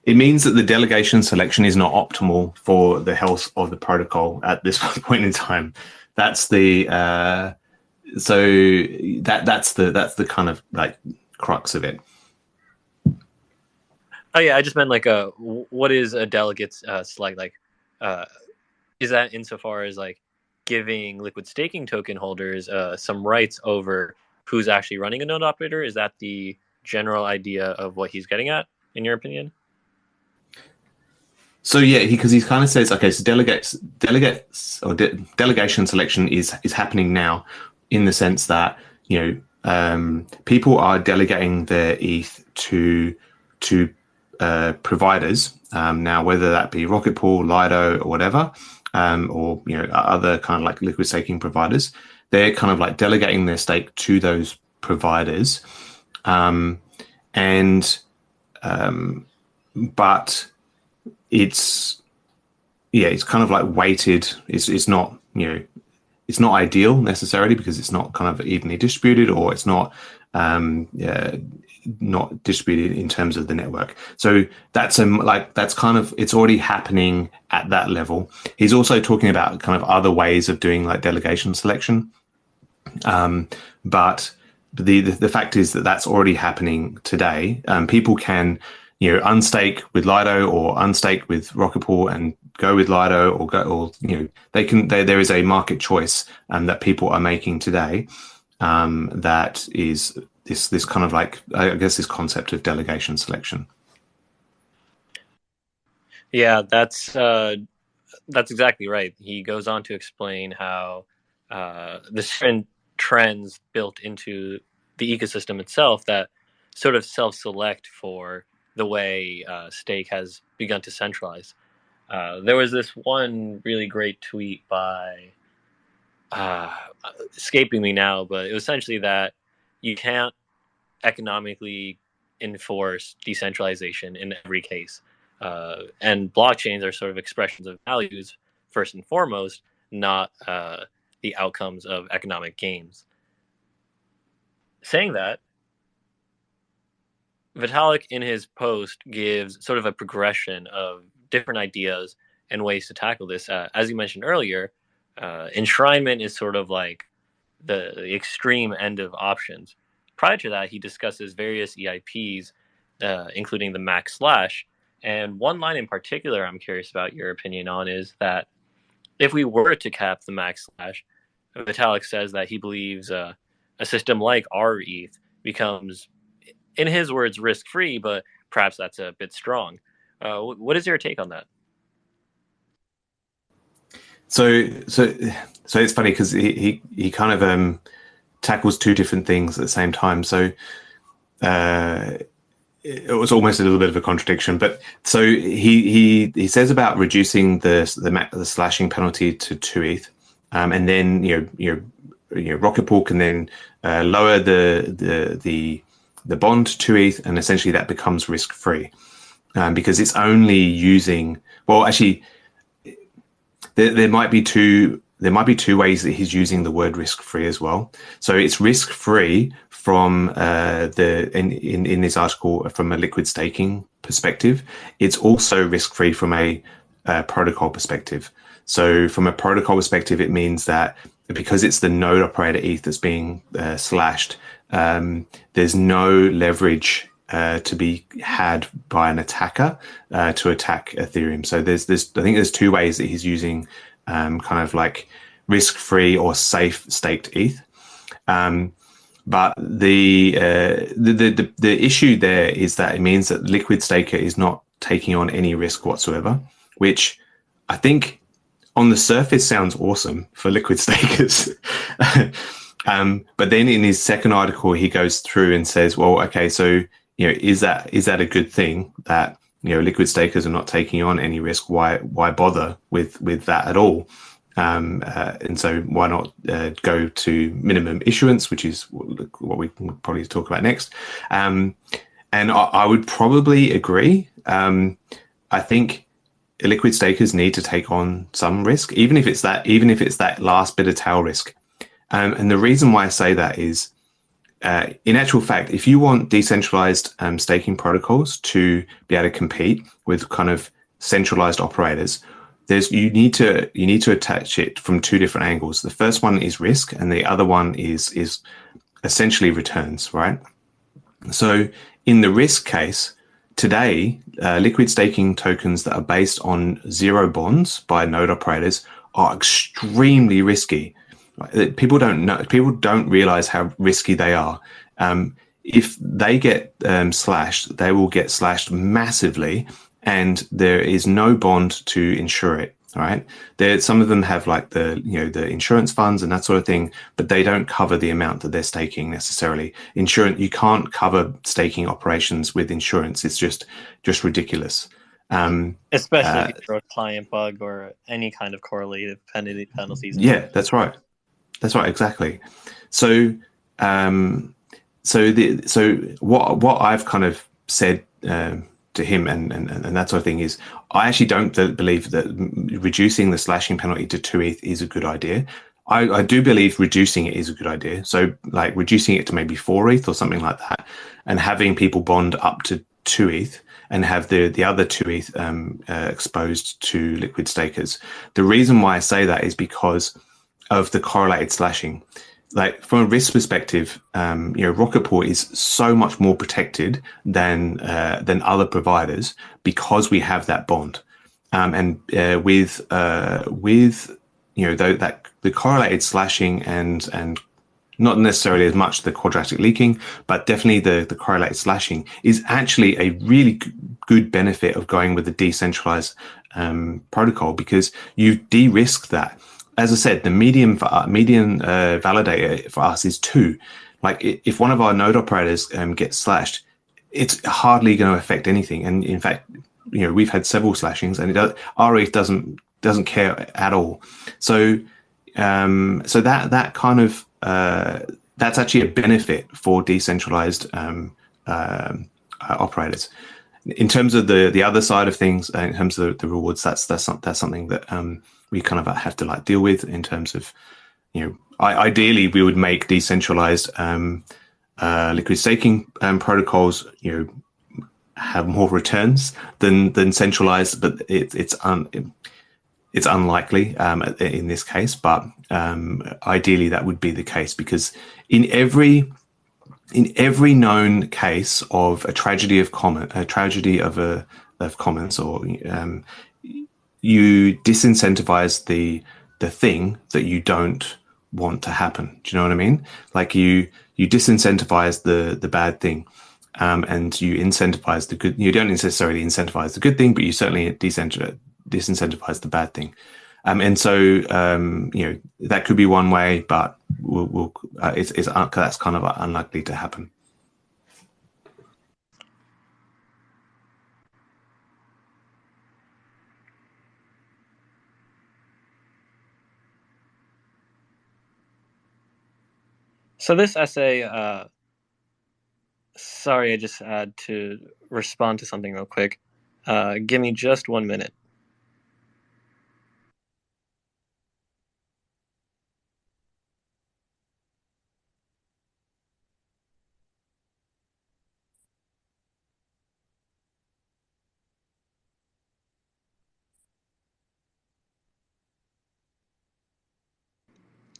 Speaker 2: It means that the delegation selection is not optimal for the health of the protocol at this point in time. That's the that's the kind of like crux of it.
Speaker 1: Oh yeah, I just meant like what is a delegate select like? Is that insofar as like giving liquid staking token holders some rights over who's actually running a node operator? Is that the general idea of what he's getting at, in your opinion?
Speaker 2: So yeah, because he kind of says, okay, so delegation selection is happening now, in the sense that people are delegating their ETH to providers now, whether that be Rocket Pool, Lido, or whatever, or other kind of like liquid staking providers. They're kind of like delegating their stake to those providers, but it's kind of like weighted. It's not it's not ideal necessarily, because it's not kind of evenly distributed, or it's not not distributed in terms of the network. So that's kind of, it's already happening at that level. He's also talking about kind of other ways of doing like delegation selection, but the fact is that that's already happening today. People can unstake with Lido, or unstake with Rocket Pool and go with Lido, or there is a market choice that people are making today, that is this kind of like, I guess, this concept of delegation selection.
Speaker 1: Yeah, that's exactly right. He goes on to explain how the certain trends built into the ecosystem itself that sort of self-select for the way stake has begun to centralize. There was this one really great tweet by escaping me now, but it was essentially that you can't economically enforce decentralization in every case. And blockchains are sort of expressions of values, first and foremost, not the outcomes of economic gains. Saying that, Vitalik in his post gives sort of a progression of different ideas and ways to tackle this. As you mentioned earlier, enshrinement is sort of like the extreme end of options. Prior to that, he discusses various EIPs, including the max slash. And one line in particular I'm curious about your opinion on is that if we were to cap the max slash, Vitalik says that he believes a system like rETH becomes, in his words, risk-free, but perhaps that's a bit strong. What is your take on that?
Speaker 2: So it's funny because he kind of tackles two different things at the same time. So it was almost a little bit of a contradiction. But so he says about reducing the slashing penalty to 2 ETH, and then Rocket Pool can then lower the bond to 2 ETH, and essentially that becomes risk free, because it's only using, well, actually, there might be two ways that he's using the word risk free as well. So it's risk free from in this article from a liquid staking perspective. It's also risk free from a protocol perspective. So from a protocol perspective, it means that because it's the node operator ETH that's being slashed, there's no leverage to be had by an attacker to attack Ethereum. So I think there's two ways that he's using kind of like risk-free or safe staked ETH. But the issue there is that it means that Liquid Staker is not taking on any risk whatsoever, which I think on the surface sounds awesome for Liquid Stakers. But then in his second article, he goes through and says, well, okay, so is that a good thing that Liquid Stakers are not taking on any risk? Why bother with that at all? And so why not go to minimum issuance, which is what we can probably talk about next. And I would probably agree. I think Liquid Stakers need to take on some risk, even if it's that last bit of tail risk. And the reason why I say that is, in actual fact, if you want decentralized staking protocols to be able to compete with kind of centralized operators, you need to attach it from two different angles. The first one is risk, and the other one is essentially returns, right? So in the risk case, today, liquid staking tokens that are based on zero bonds by node operators are extremely risky. People don't realize how risky they are. If they get slashed, they will get slashed massively, and there is no bond to insure it. Right? Some of them have like the insurance funds and that sort of thing, but they don't cover the amount that they're staking necessarily. Insurance, you can't cover staking operations with insurance. It's just ridiculous.
Speaker 1: Especially if you throw a client bug or any kind of correlative penalties.
Speaker 2: Yeah, that's right. That's right, exactly. So, what I've kind of said to him and that sort of thing is, I actually don't believe that reducing the slashing penalty to 2 ETH is a good idea. I do believe reducing it is a good idea. So, like reducing it to maybe 4 ETH or something like that, and having people bond up to 2 ETH. And have the other 2 ETH exposed to liquid stakers. The reason why I say that is because of the correlated slashing. Like from a risk perspective, Rocket Pool is so much more protected than other providers because we have that bond, and with the correlated slashing and not necessarily as much the quadratic leaking, but definitely the correlated slashing is actually a really good benefit of going with the decentralized protocol, because you de-risk that. As I said, the median validator for us is 2. Like if one of our node operators gets slashed, it's hardly going to affect anything. And in fact, we've had several slashings, and rETH doesn't care at all. So that kind of that's actually a benefit for decentralized operators. In terms of the other side of things, in terms of the rewards, that's something that we kind of have to like deal with in terms of, ideally we would make decentralized liquid staking protocols, have more returns than centralized, but it's unlikely in this case. But ideally that would be the case, because in every known case of a tragedy of commons, or you disincentivize the thing that you don't want to happen. Do you know what I mean? Like you disincentivize the bad thing, and you incentivize the good. You don't necessarily incentivize the good thing, but you certainly disincentivize the bad thing. And so that could be one way, but that's kind of unlikely to happen.
Speaker 1: So this essay, sorry, I just had to respond to something real quick. Give me just 1 minute.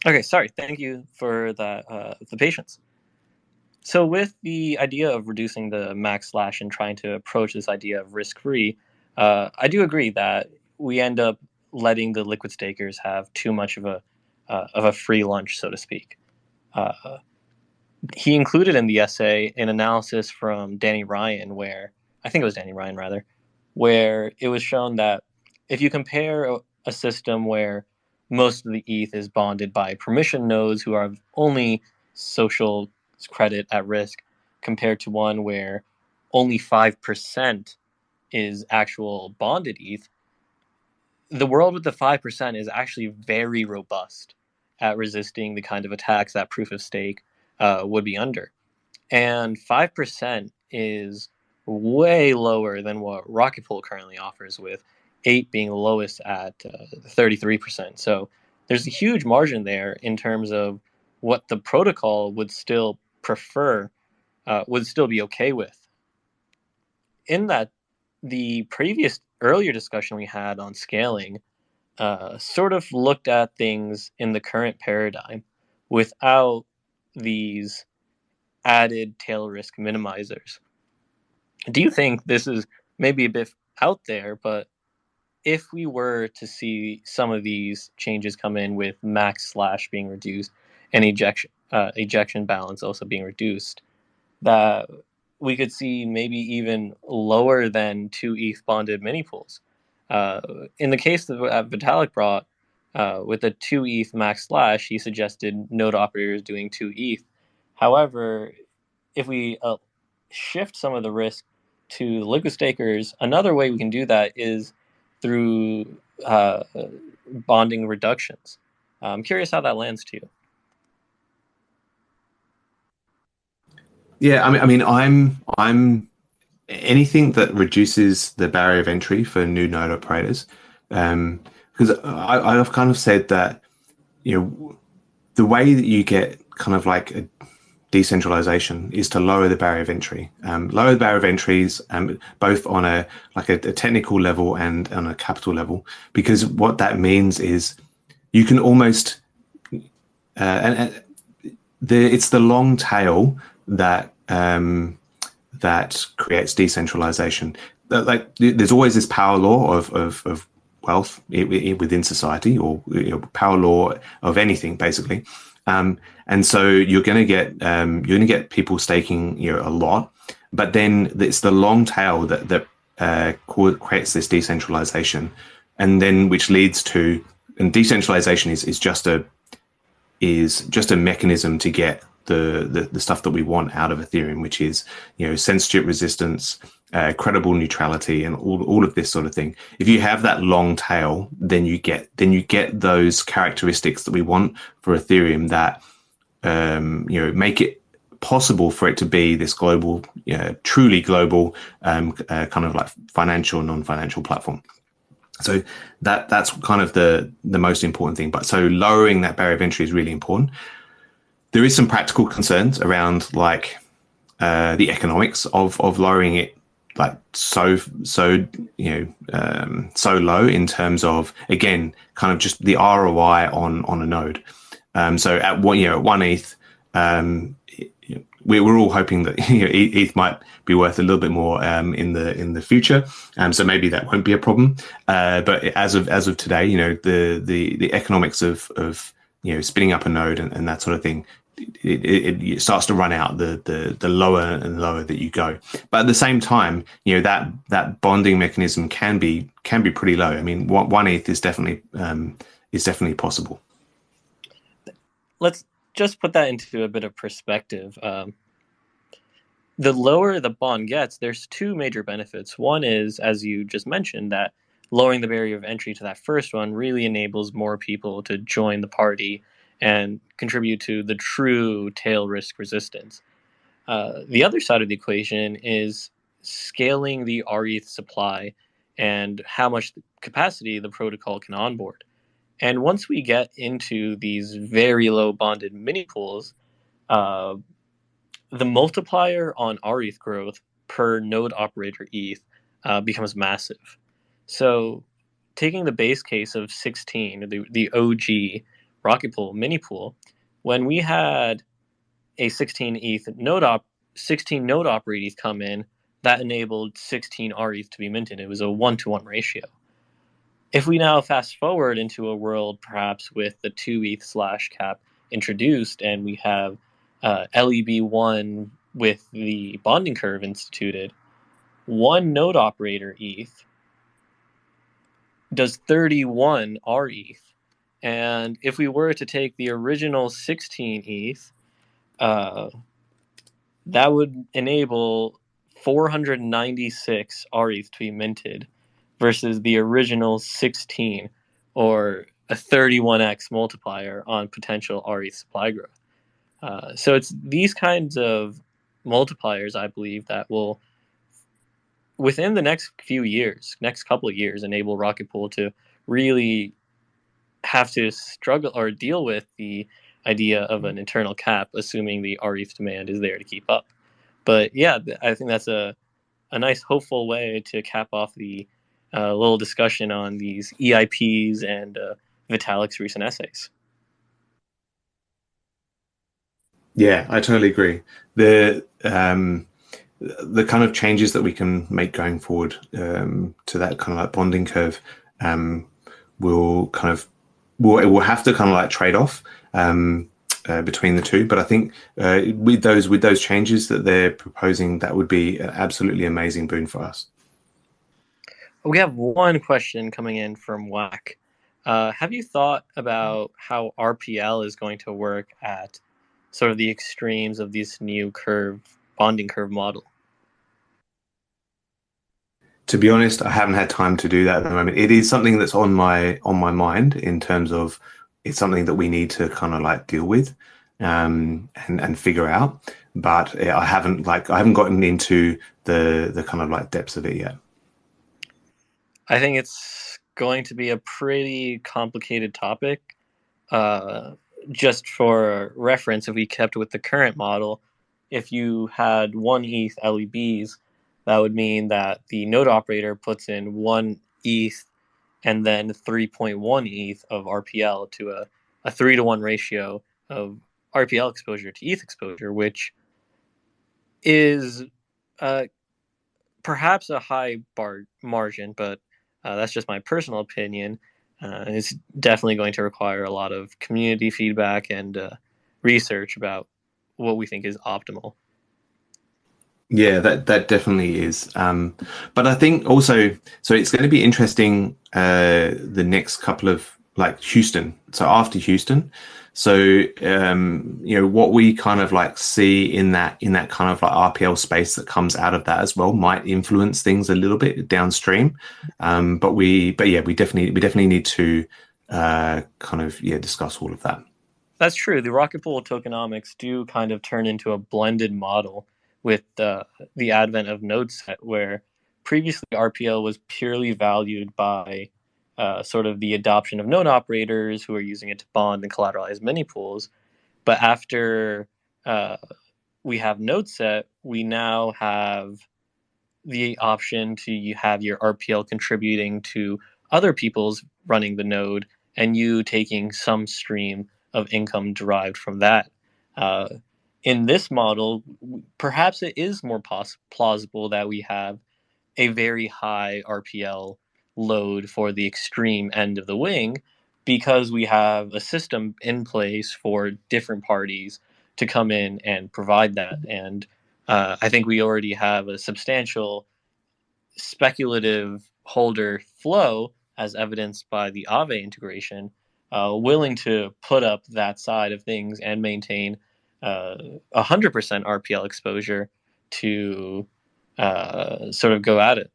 Speaker 1: Okay, sorry. Thank you for that, the patience. So with the idea of reducing the max slash and trying to approach this idea of risk-free, I do agree that we end up letting the liquid stakers have too much of a free lunch, so to speak. Uh, he included in the essay an analysis from Danny Ryan, where I think it was Danny Ryan rather, where it was shown that if you compare a system where most of the ETH is bonded by permission nodes who are only social credit at risk, compared to one where only 5% is actual bonded ETH, the world with the 5% is actually very robust at resisting the kind of attacks that proof of stake would be under. And 5% is way lower than what Rocket Pool currently offers, with 8 being lowest at 33%. So there's a huge margin there in terms of what the protocol would still prefer, would still be okay with. In that, the previous earlier discussion we had on scaling sort of looked at things in the current paradigm without these added tail risk minimizers. Do you think this is maybe a bit out there, but if we were to see some of these changes come in with max slash being reduced and ejection balance also being reduced, that we could see maybe even lower than 2 ETH bonded mini pools? In the case that Vitalik brought, with the 2 ETH max slash, he suggested node operators doing 2 ETH. However, if we shift some of the risk to the liquid stakers, another way we can do that is through bonding reductions. I'm curious how that lands to you.
Speaker 2: Yeah, I'm anything that reduces the barrier of entry for new node operators, because I've kind of said that, the way that you get kind of like a decentralization is to lower the barrier of entry, lower the barrier of entries, both on a technical level and on a capital level, because what that means is you can almost it's the long tail that creates decentralization. Like there's always this power law of wealth within society, or power law of anything basically. And so you're going to get people staking a lot, but then it's the long tail that creates this decentralization, and then which leads to, and decentralization is just a mechanism to get the stuff that we want out of Ethereum, which is censorship resistance, credible neutrality, and all of this sort of thing. If you have that long tail, then you get those characteristics that we want for Ethereum that make it possible for it to be this global, truly global kind of like financial, non-financial platform. So that's kind of the most important thing. But so lowering that barrier of entry is really important. There is some practical concerns around like the economics of lowering it like so low in terms of, again, kind of just the ROI on a node. So at 1 ETH, we're all hoping that ETH might be worth a little bit more in the future. So maybe that won't be a problem. But as of today, the economics of spinning up a node and that sort of thing, it starts to run out the lower and lower that you go. But at the same time, that bonding mechanism can be pretty low. I mean, 1 ETH is definitely possible.
Speaker 1: Let's just put that into a bit of perspective. The lower the bond gets, there's two major benefits. One is, as you just mentioned, that lowering the barrier of entry to that first one really enables more people to join the party and contribute to the true tail risk resistance. The other side of the equation is scaling the rETH supply and how much capacity the protocol can onboard. And once we get into these very low bonded mini pools, the multiplier on rETH growth per node operator ETH becomes massive. So taking the base case of 16, the OG, Rocket Pool mini pool, when we had a 16 node operator ETH come in, that enabled 16 rETH to be minted. It was a 1-to-1 ratio. If we now fast forward into a world perhaps with the 2 ETH / cap introduced, and we have LEB1 with the bonding curve instituted, one node operator ETH does 31 rETH. And if we were to take the original 16 ETH, that would enable 496 rETH to be minted versus the original 16, or a 31x multiplier on potential rETH supply growth. So it's these kinds of multipliers, I believe, that will, within the next couple of years, enable Rocket Pool to really have to struggle or deal with the idea of an internal cap, assuming the rETH demand is there to keep up. But yeah, I think that's a nice, hopeful way to cap off the little discussion on these EIPs and Vitalik's recent essays.
Speaker 2: Yeah, I totally agree. The kind of changes that we can make going forward to that kind of like bonding curve will have to kind of like trade off between the two. But I think with those changes that they're proposing, that would be an absolutely amazing boon for us.
Speaker 1: We have one question coming in from WAC. Have you thought about how RPL is going to work at sort of the extremes of this new bonding curve model?
Speaker 2: To be honest, I haven't had time to do that at the moment. It is something that's on my mind in terms of it's something that we need to kind of like deal with and figure out. But I haven't gotten into the kind of like depths of it yet.
Speaker 1: I think it's going to be a pretty complicated topic. Just for reference, if we kept with the current model, if you had 1 ETH LEBs, that would mean that the node operator puts in 1 ETH and then 3.1 ETH of RPL to a 3-to-1 ratio of RPL exposure to ETH exposure, which is perhaps a high margin, but that's just my personal opinion. It's definitely going to require a lot of community feedback and research about what we think is optimal.
Speaker 2: Yeah, that definitely is. But I think also, so it's going to be interesting the next couple of like Houston. So after Houston, so what we kind of like see in that kind of like RPL space that comes out of that as well might influence things a little bit downstream. But we definitely need to discuss all of that.
Speaker 1: That's true. The Rocket Pool tokenomics do kind of turn into a blended model with the advent of NodeSet, where previously RPL was purely valued by sort of the adoption of node operators who are using it to bond and collateralize mini pools. But after we have NodeSet, we now have the option to have your RPL contributing to other people's running the node and you taking some stream of income derived from that. In this model, perhaps it is more plausible that we have a very high RPL load for the extreme end of the wing, because we have a system in place for different parties to come in and provide that. And I think we already have a substantial speculative holder flow, as evidenced by the Aave integration, willing to put up that side of things and maintain 100% RPL exposure to sort of go at it.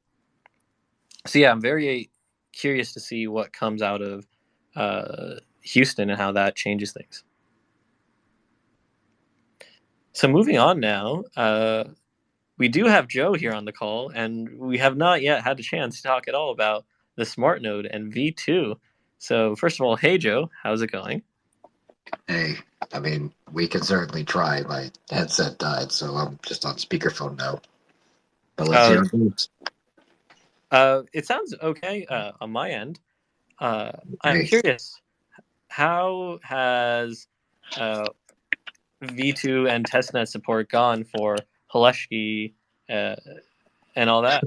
Speaker 1: So yeah, I'm very curious to see what comes out of Houston and how that changes things. So moving on now, we do have Joe here on the call, and we have not yet had a chance to talk at all about the smart node and V2. So first of all, hey Joe, how's it going?
Speaker 3: Hey, I mean, we can certainly try. My headset died, so I'm just on speakerphone now. But let's hear it.
Speaker 1: It sounds okay on my end. I'm curious. how has V2 and testnet support gone for Haleshi and all that?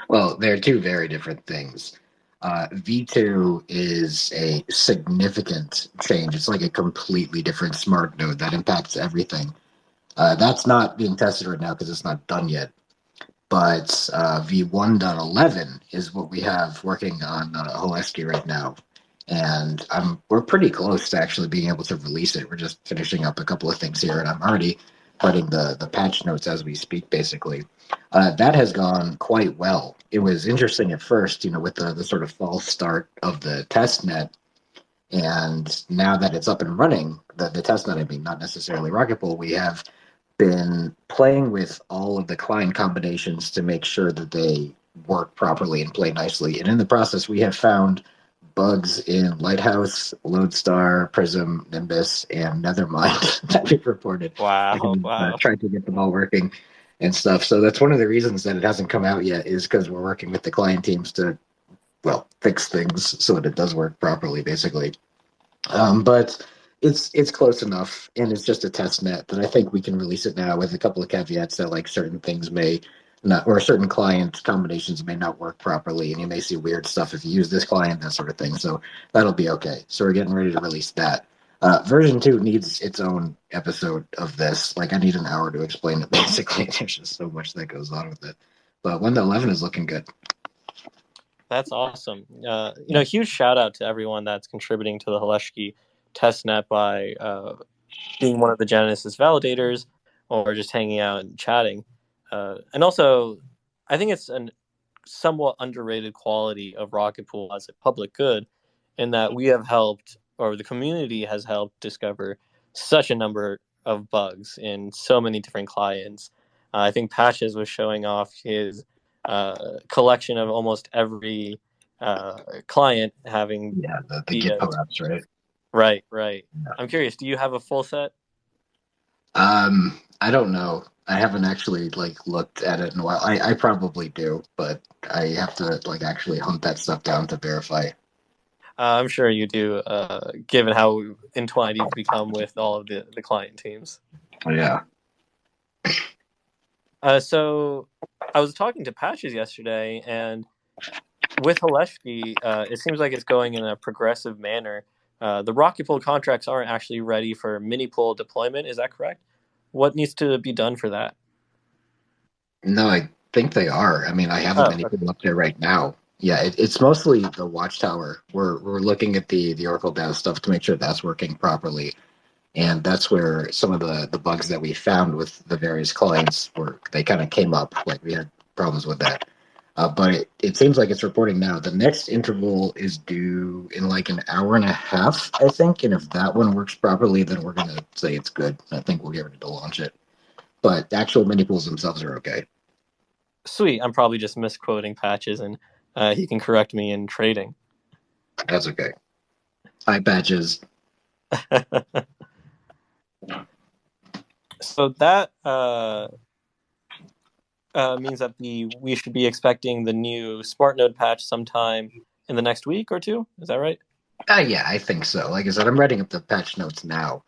Speaker 3: Well, they're two very different things. V2 is a significant change. It's like a completely different smart node that impacts everything. That's not being tested right now because it's not done yet. But V1.11 is what we have working on Haleshi right now. And we're pretty close to actually being able to release it. We're just finishing up a couple of things here, and I'm already writing the patch notes as we speak, basically. That has gone quite well. It was interesting at first, with the sort of false start of the test net. And now that it's up and running, the test net, I mean, not necessarily Rocket Pool, we have been playing with all of the client combinations to make sure that they work properly and play nicely. And in the process, we have found bugs in Lighthouse, Lodestar, Prism, Nimbus, and Nethermind that we've reported.
Speaker 1: Wow.
Speaker 3: Tried to get them all working and stuff. So that's one of the reasons that it hasn't come out yet, is because we're working with the client teams to, fix things so that it does work properly, basically. But it's close enough, and it's just a test net that I think we can release it now with a couple of caveats that certain things may not, or certain client combinations may not work properly, and you may see weird stuff if you use this client, that sort of thing. So that'll be okay. So we're getting ready to release that. Version 2 needs its own episode of this. I need an hour to explain it, basically. There's just so much that goes on with it. But 1.11 is looking good.
Speaker 1: That's awesome. Huge shout out to everyone that's contributing to the Haleshi testnet by being one of the Genesis validators or just hanging out and chatting. And also, I think it's a somewhat underrated quality of Rocket Pool as a public good, in that we have helped, or the community has helped, discover such a number of bugs in so many different clients. I think Patches was showing off his collection of almost every client having
Speaker 3: the Git collapse,
Speaker 1: right.
Speaker 3: Yeah.
Speaker 1: I'm curious, do you have a full set?
Speaker 3: I don't know. I haven't actually looked at it in a while. I probably do, but I have to actually hunt that stuff down to verify.
Speaker 1: I'm sure you do, given how entwined you've become with all of the client teams.
Speaker 3: Oh, yeah.
Speaker 1: So I was talking to Patches yesterday, and with Haleshi, it seems like it's going in a progressive manner. The Rocket Pool contracts aren't actually ready for mini pool deployment. Is that correct? What needs to be done for that?
Speaker 3: No, I think they are. I mean, I have a mini pool up there right now. Yeah, it's mostly the Watchtower. We're looking at the Oracle DAO stuff to make sure that's working properly. And that's where some of the bugs that we found with the various clients they kind of came up. We had problems with that. But it seems like it's reporting now. The next interval is due in an hour and a half, I think. And if that one works properly, then we're going to say it's good. I think we'll get ready to launch it. But the actual mini pools themselves are okay.
Speaker 1: Sweet. I'm probably just misquoting Patches, and he can correct me in trading.
Speaker 3: That's okay. Hi, Patches.
Speaker 1: So that means that we should be expecting the new Smart Node patch sometime in the next week or two. Is that right?
Speaker 3: Yeah, I think so. Like I said, I'm writing up the patch notes now,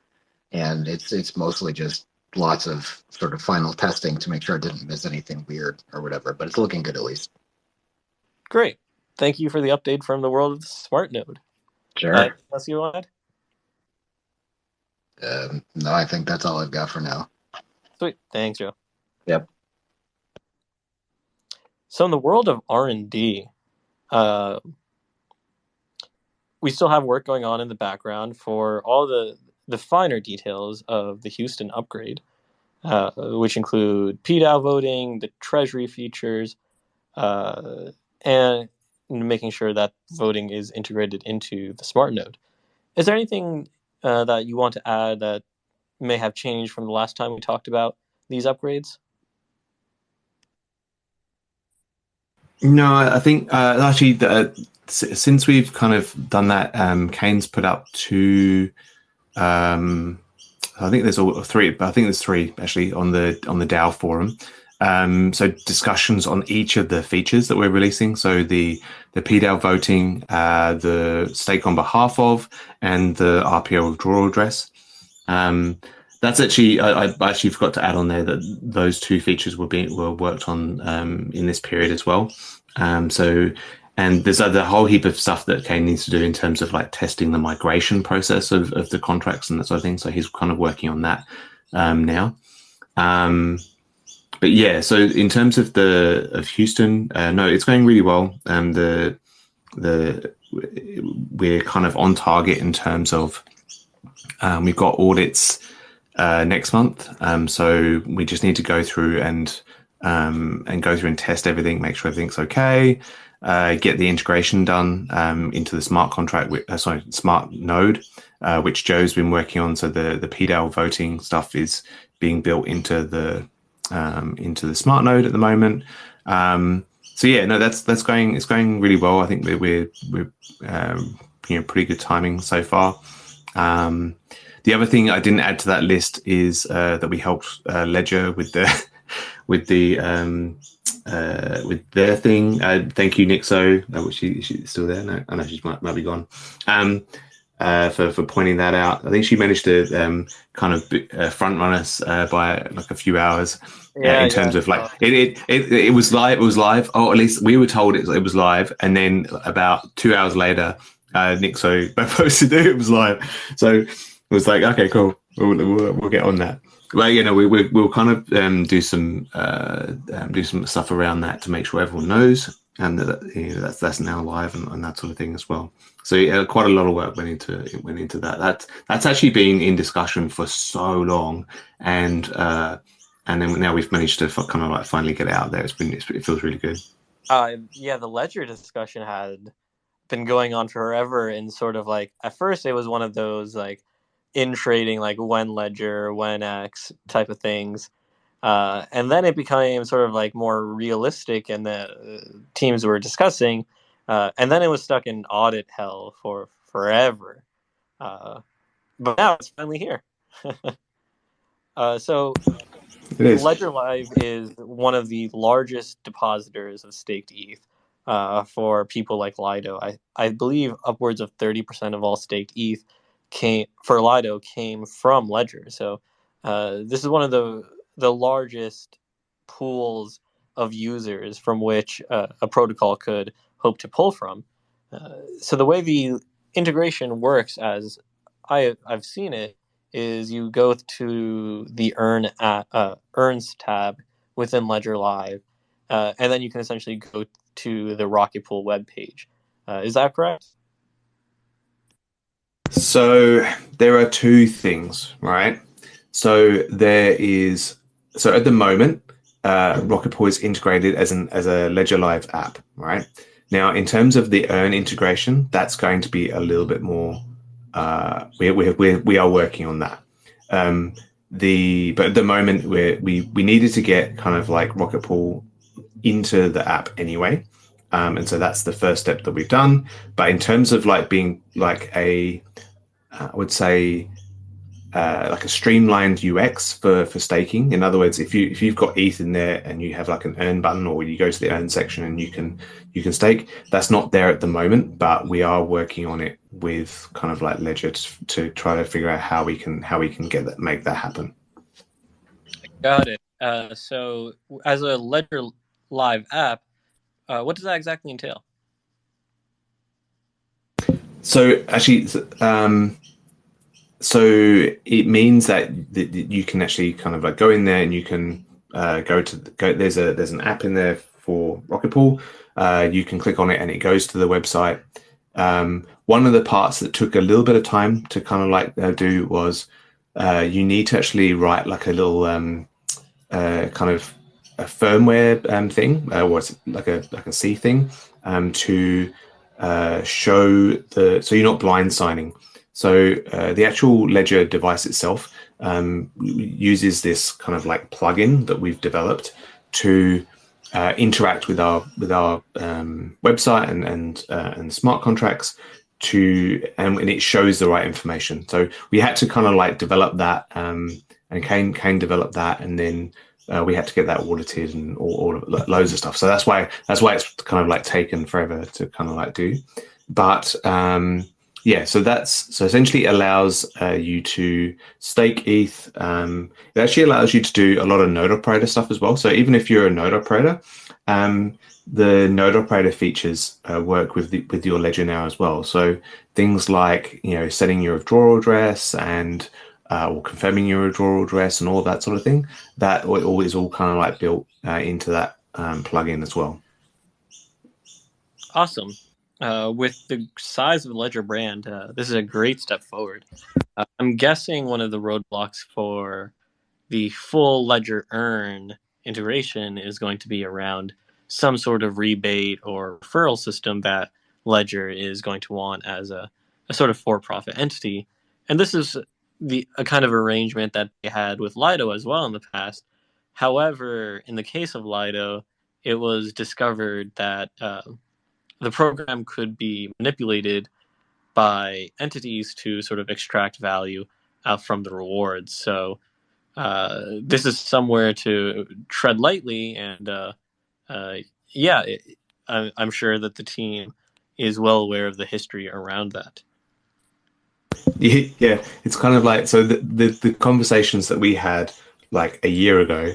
Speaker 3: and it's mostly just lots of sort of final testing to make sure I didn't miss anything weird or whatever. But it's looking good at least.
Speaker 1: Great. Thank you for the update from the world of the Smart Node.
Speaker 3: Sure.
Speaker 1: Anything else you want?
Speaker 3: No, I think that's all I've got for now.
Speaker 1: Sweet. Thanks, Joe.
Speaker 3: Yep.
Speaker 1: So in the world of R&D, we still have work going on in the background for all the finer details of the Houston upgrade, which include PDAO voting, the treasury features, and making sure that voting is integrated into the Smart Node. Is there anything that you want to add that may have changed from the last time we talked about these upgrades?
Speaker 2: No, I think actually since we've kind of done that, Kane's put up two. I think there's all three. I think there's three actually on the DAO forum. So discussions on each of the features that we're releasing. So the PDAL voting, the stake on behalf of, and the RPO withdrawal address. That's actually, I actually forgot to add on there that those two features were worked on in this period as well. And there's a whole heap of stuff that Kane needs to do in terms of like testing the migration process of the contracts and that sort of thing. So he's kind of working on that now. But yeah, so in terms of Houston, no, it's going really well. We're kind of on target in terms of we've got audits next month, so we just need to go through and test everything, make sure everything's okay, get the integration done into the smart contract, smart node, which Joe's been working on. So the PDAL voting stuff is being built into the smart node at the moment. So yeah, no, it's going really well. I think we're pretty good timing so far. The other thing I didn't add to that list is that we helped Ledger with their thing. Thank you, Nixo. She's still there. No, I know she might be gone. For pointing that out. I think she managed to kind of front run us by like a few hours in terms of like it was live. It was live. Oh, at least we were told it was live. And then about 2 hours later, Nixo posted that it was live. So it was like, okay, cool. We'll get on that. Well, we'll kind of do some stuff around that to make sure everyone knows, and that's now live and that sort of thing as well. So quite a lot of work went into that. That's actually been in discussion for so long, and then now we've managed to kind of like finally get it out there. It feels really good.
Speaker 1: The Ledger discussion had been going on forever, and sort of like at first it was one of those like in trading, like when Ledger, when X type of things. And then it became sort of like more realistic, and the teams were discussing. And then it was stuck in audit hell for forever. But now it's finally here. So Ledger Live is one of the largest depositors of staked ETH for people like Lido. I believe upwards of 30% of all staked ETH for Lido came from Ledger. So this is one of the largest pools of users from which a protocol could hope to pull from. So the way the integration works, as I've seen it, is you go to the Earns tab within Ledger Live, and then you can essentially go to the Rocket Pool webpage. Is that correct?
Speaker 2: So there are two things, right? So at the moment, Rocket Pool is integrated as a Ledger Live app, right? Now, in terms of the Earn integration, that's going to be a little bit more. We are working on that. But at the moment, we needed to get kind of like Rocket Pool into the app anyway, and so that's the first step that we've done. But in terms of like being like I would say like a streamlined UX for staking. In other words, if you've got ETH in there and you have like an earn button, or you go to the earn section and you can stake, that's not there at the moment, but we are working on it with kind of like Ledger to try to figure out how we can make that happen.
Speaker 1: Got it. So as a Ledger Live app, what does that exactly entail?
Speaker 2: So actually, so it means that you can actually kind of like go in there and you can there's an app in there for Rocket Pool. You can click on it and it goes to the website. One of the parts that took a little bit of time to kind of like do was you need to actually write like a little kind of a firmware thing, or it's like a C thing, to show so you're not blind signing. So the actual Ledger device itself uses this kind of like plugin that we've developed to interact with our website and smart contracts and it shows the right information. So we had to kind of like develop that, and Kane developed that, and then we had to get that audited and all loads of stuff. So that's why it's kind of like taken forever to kind of like do. But yeah, so essentially allows you to stake ETH. It actually allows you to do a lot of node operator stuff as well. So even if you're a node operator, the node operator features work with your ledger now as well. So things like setting your withdrawal address and or confirming your withdrawal address and all that sort of thing, that is all kind of like built into that plugin as well.
Speaker 1: Awesome. With the size of the Ledger brand, this is a great step forward. I'm guessing one of the roadblocks for the full Ledger Earn integration is going to be around some sort of rebate or referral system that Ledger is going to want as a sort of for-profit entity. And this is a kind of arrangement that they had with Lido as well in the past. However, in the case of Lido, it was discovered that the program could be manipulated by entities to sort of extract value out from the rewards. So this is somewhere to tread lightly, and yeah, I'm sure that the team is well aware of the history around that.
Speaker 2: Yeah, it's kind of like, so the conversations that we had like a year ago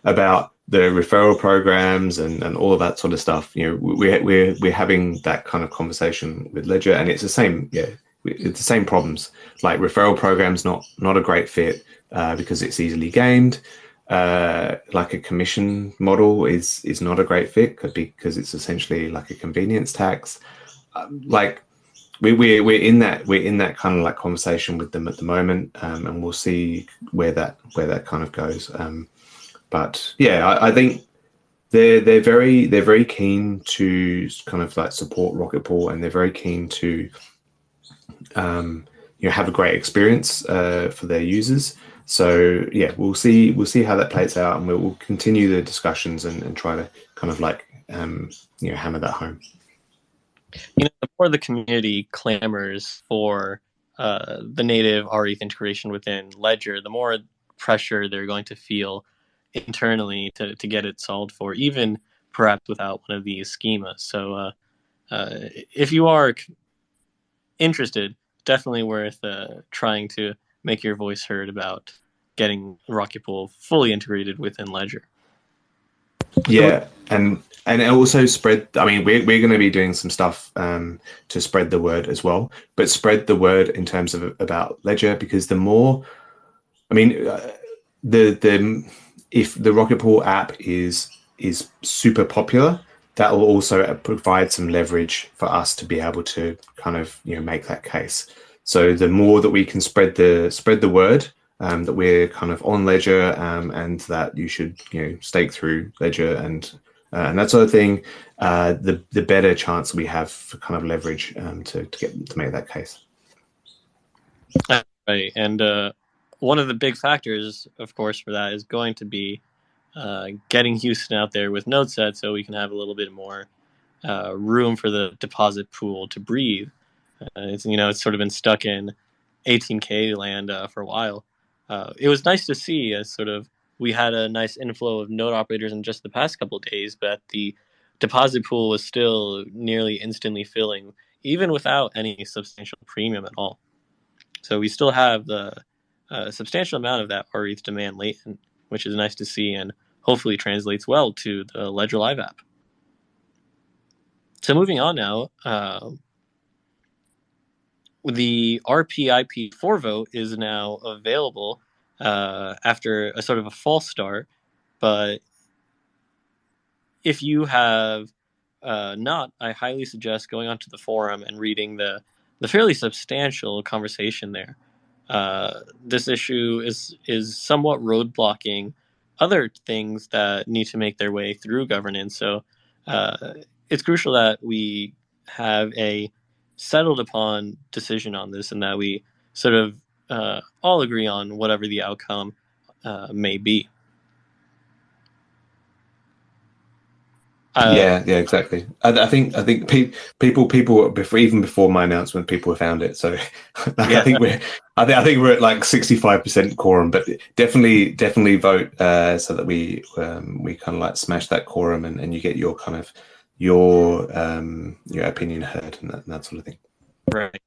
Speaker 2: about the referral programs and all of that sort of stuff, we're having that kind of conversation with Ledger, and it's the same. Yeah, it's the same problems. Like referral programs, not a great fit because it's easily gamed. Like a commission model is not a great fit because it's essentially like a convenience tax. Like we're in that kind of like conversation with them at the moment, and we'll see where that kind of goes. But yeah, I think they're very keen to kind of like support Rocket Pool, and they're very keen to have a great experience for their users. So yeah, we'll see how that plays out, and we'll continue the discussions and try to kind of like hammer that home.
Speaker 1: The more the community clamors for the native rETH integration within Ledger, the more pressure they're going to feel internally to get it solved for, even perhaps without one of these schemas. So if you are interested, definitely worth trying to make your voice heard about getting Rocket Pool fully integrated within Ledger.
Speaker 2: Yeah, and also spread. I mean, we're going to be doing some stuff to spread the word as well, but spread the word in terms of about Ledger, because the more, I mean, if the Rocket Pool app is super popular, that will also provide some leverage for us to be able to kind of make that case. So the more that we can spread the word that we're kind of on Ledger and that you should stake through Ledger and that sort of thing, the better chance we have for kind of leverage to make that case.
Speaker 1: Right, and one of the big factors, of course, for that is going to be getting Houston out there with node set, so we can have a little bit more room for the deposit pool to breathe. It's sort of been stuck in 18K land for a while. It was nice to see as sort of we had a nice inflow of node operators in just the past couple of days, but the deposit pool was still nearly instantly filling, even without any substantial premium at all. So we still have the substantial amount of that rETH demand latent, which is nice to see and hopefully translates well to the Ledger Live app. So moving on now, the RPIP4 vote is now available after a sort of a false start, but if you have not, I highly suggest going onto the forum and reading the fairly substantial conversation there. This issue is somewhat roadblocking other things that need to make their way through governance. So it's crucial that we have a settled upon decision on this, and that we sort of all agree on whatever the outcome may be.
Speaker 2: Yeah, exactly. I think people before, even before my announcement, people have found it. So like,
Speaker 1: Yeah.
Speaker 2: I think we're at like 65% quorum, but definitely vote so that we kind of like smash that quorum and you get your kind of your opinion heard and that sort of thing.
Speaker 1: Right.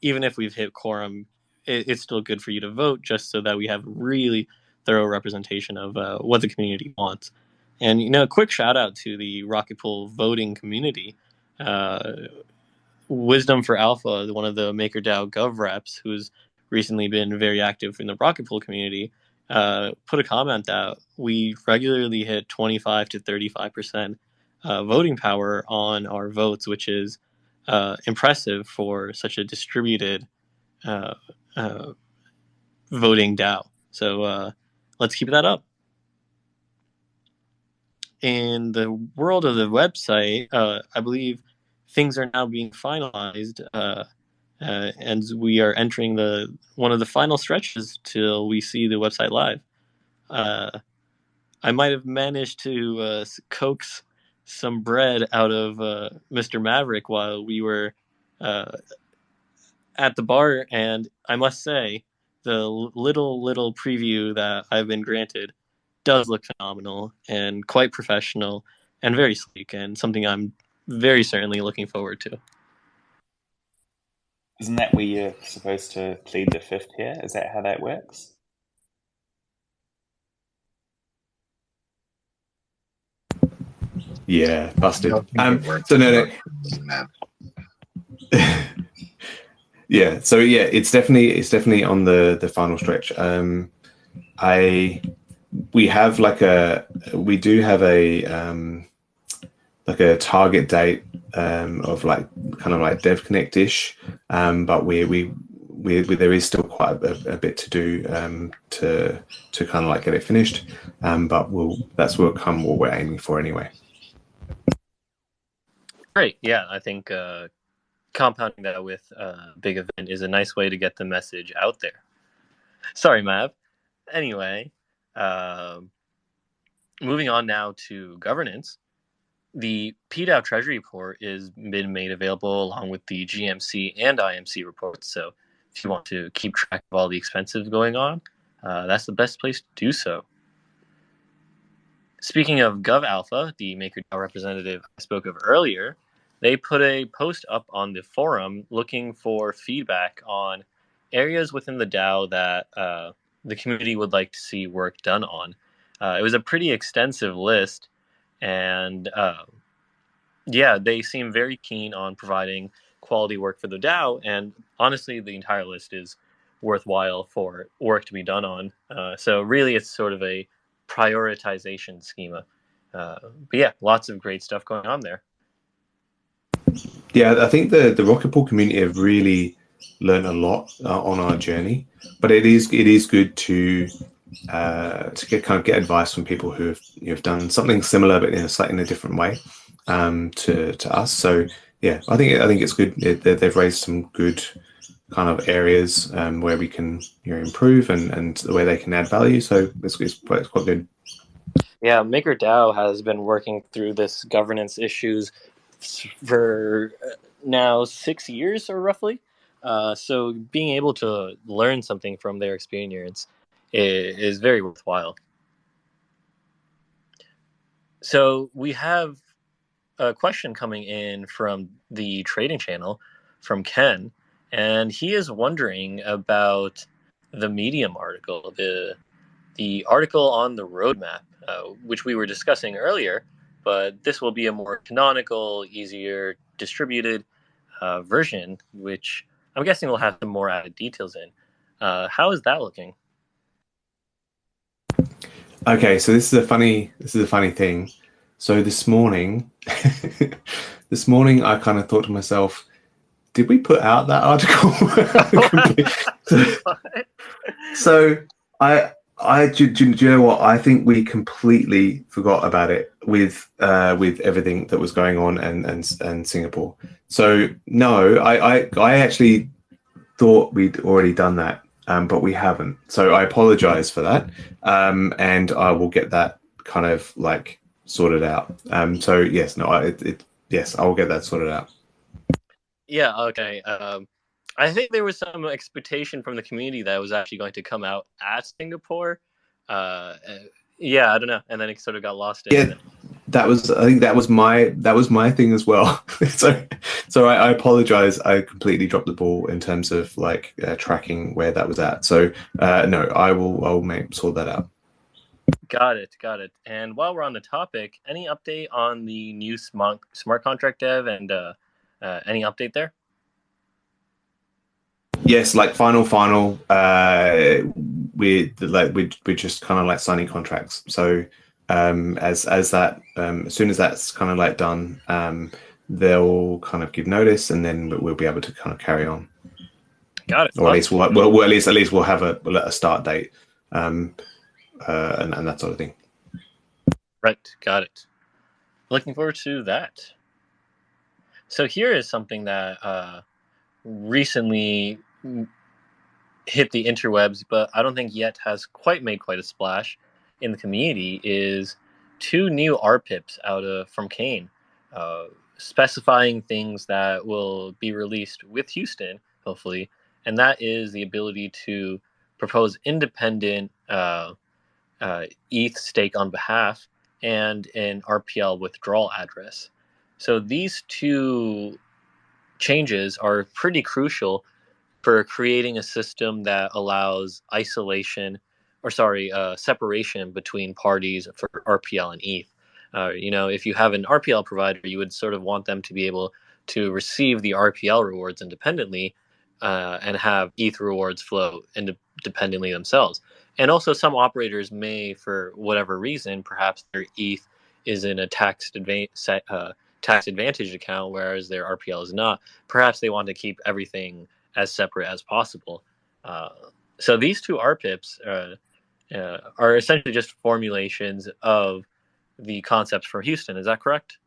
Speaker 1: Even if we've hit quorum, it's still good for you to vote, just so that we have really thorough representation of what the community wants. And a quick shout out to the Rocket Pool voting community. Wisdom for Alpha, one of the MakerDAO Gov reps, who's recently been very active in the Rocket Pool community, put a comment that we regularly hit 25 to 35% voting power on our votes, which is impressive for such a distributed voting DAO. So let's keep that up. In the world of the website, I believe things are now being finalized, and we are entering one of the final stretches till we see the website live. I might have managed to coax some bread out of Mr. Maverick while we were at the bar, and I must say, the little preview that I've been granted does look phenomenal and quite professional and very sleek, and something I'm very certainly looking forward to.
Speaker 4: Isn't that where you're supposed to plead the fifth here? Is that how that works?
Speaker 2: Yeah, busted.
Speaker 3: So no.
Speaker 2: Yeah, so yeah, it's definitely on the final stretch. We do have a like a target date of like kind of like DevConnect-ish, but we there is still quite a bit to do to kind of like get it finished, but that's what we're aiming for anyway.
Speaker 1: Great, yeah, I think compounding that with a big event is a nice way to get the message out there. Sorry, Mav. Anyway, moving on now to governance. The PDAO Treasury report is been made available along with the GMC and IMC reports. So if you want to keep track of all the expenses going on, that's the best place to do so. Speaking of GovAlpha, the MakerDAO representative I spoke of earlier, they put a post up on the forum looking for feedback on areas within the DAO that the community would like to see work done on. It was a pretty extensive list, and yeah, they seem very keen on providing quality work for the DAO, and honestly, the entire list is worthwhile for work to be done on. So really, it's sort of a prioritization schema. But yeah, lots of great stuff going on there.
Speaker 2: Yeah, I think the Rocket Pool community have really learned a lot on our journey, but it is good to get advice from people who have done something similar but in a different way to us. So yeah, I think it's good. They've raised some good kind of areas where we can improve and where they can add value. So it's quite good.
Speaker 1: Yeah, MakerDAO has been working through this governance issues for now 6 years or roughly. So being able to learn something from their experience is very worthwhile. So we have a question coming in from the trading channel from Ken, and he is wondering about the Medium article, the article on the roadmap, which we were discussing earlier, but this will be a more canonical, easier distributed version, which I'm guessing will have some more added details in. How is that looking?
Speaker 2: Okay, so this is a funny thing. So this morning, I kind of thought to myself, did we put out that article? So do you know what? I think we completely forgot about it with everything that was going on and Singapore. So no, I actually thought we'd already done that, but we haven't. So I apologize for that, and I will get that kind of like sorted out. So yes, no, yes, I will get that sorted out.
Speaker 1: Yeah, okay. I think there was some expectation from the community that it was actually going to come out at Singapore. Yeah, I don't know, and then it sort of got lost in.
Speaker 2: Yeah, I think that was my thing as well. So I apologize. I completely dropped the ball in terms of like tracking where that was at. So no, I'll sort that out.
Speaker 1: Got it. And while we're on the topic, any update on the new smart contract dev and any update there?
Speaker 2: Yes, like final. We're just kind of like signing contracts. So as soon as that's kind of like done, they'll kind of give notice, and then we'll be able to kind of carry on.
Speaker 1: Got it.
Speaker 2: Or at least we'll have a start date, and that sort of thing.
Speaker 1: Right. Got it. Looking forward to that. So here is something that recently hit the interwebs, but I don't think yet has quite made quite a splash in the community, is 2 new RPIPs from Kane, specifying things that will be released with Houston, hopefully, and that is the ability to propose independent ETH stake on behalf and an RPL withdrawal address. So these 2 changes are pretty crucial for creating a system that allows separation between parties for RPL and ETH. If you have an RPL provider, you would sort of want them to be able to receive the RPL rewards independently and have ETH rewards flow independently themselves. And also, some operators may, for whatever reason, perhaps their ETH is in a tax advantage account, whereas their RPL is not. Perhaps they want to keep everything as separate as possible. So these 2 RPIPs are essentially just formulations of the concepts from Houston. Is that correct?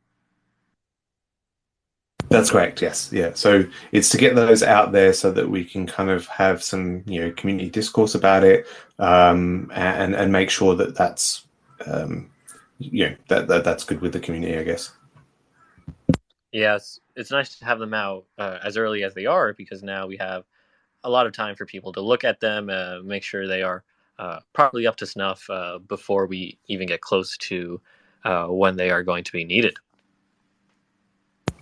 Speaker 2: That's correct. Yes. Yeah. So it's to get those out there so that we can kind of have some, community discourse about it, and make sure that that's, that's good with the community, I guess.
Speaker 1: Yes, it's nice to have them out as early as they are, because now we have a lot of time for people to look at them, make sure they are properly up to snuff before we even get close to when they are going to be needed.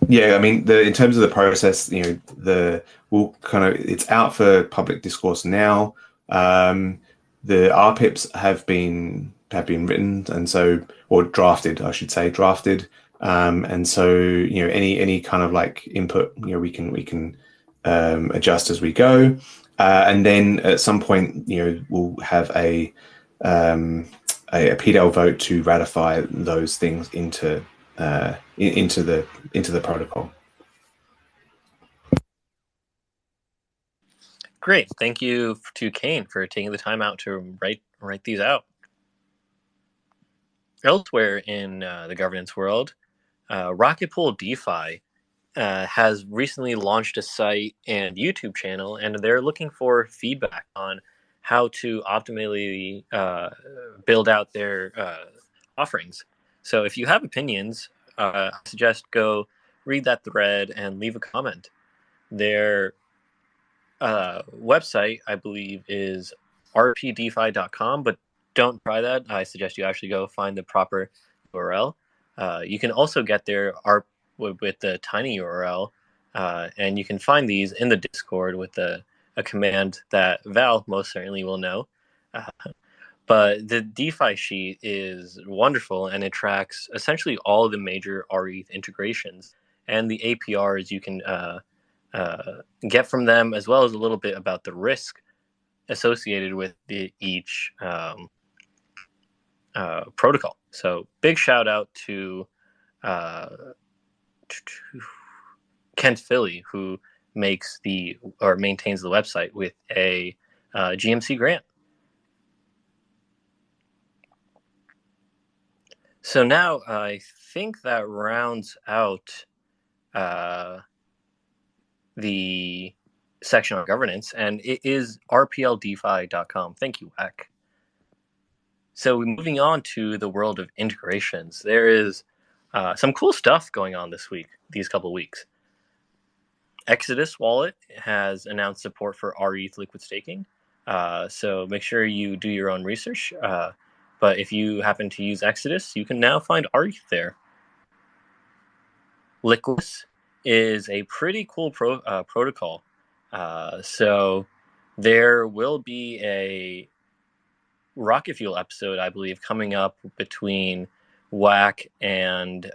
Speaker 2: Yeah, I mean, in terms of the process, it's out for public discourse now. The RPIPs have been written, and so, or drafted, I should say, and so any kind of like input, we can adjust as we go, and then at some point, we'll have a PDL vote to ratify those things into the protocol.
Speaker 1: Great, thank you to Kane for taking the time out to write these out. Elsewhere in the governance world, Rocket Pool DeFi has recently launched a site and YouTube channel, and they're looking for feedback on how to optimally build out their offerings. So if you have opinions, I suggest go read that thread and leave a comment. Their website, I believe, is rpdefi.com, but don't try that. I suggest you actually go find the proper URL. You can also get there with the tiny URL, and you can find these in the Discord with a command that Val most certainly will know. But the DeFi sheet is wonderful, and it tracks essentially all of the major rETH integrations and the APRs you can get from them, as well as a little bit about the risk associated with each protocol. So big shout out to Kent Philly, who maintains the website with a GMC grant. So now I think that rounds out the section on governance, and it is rpldefi.com. Thank you, Wack. So moving on to the world of integrations, there is some cool stuff going on these couple of weeks. Exodus Wallet has announced support for rETH liquid staking. So make sure you do your own research. But if you happen to use Exodus, you can now find rETH there. Liquid is a pretty cool protocol. So there will be a rocket fuel episode, I believe, coming up between WAC and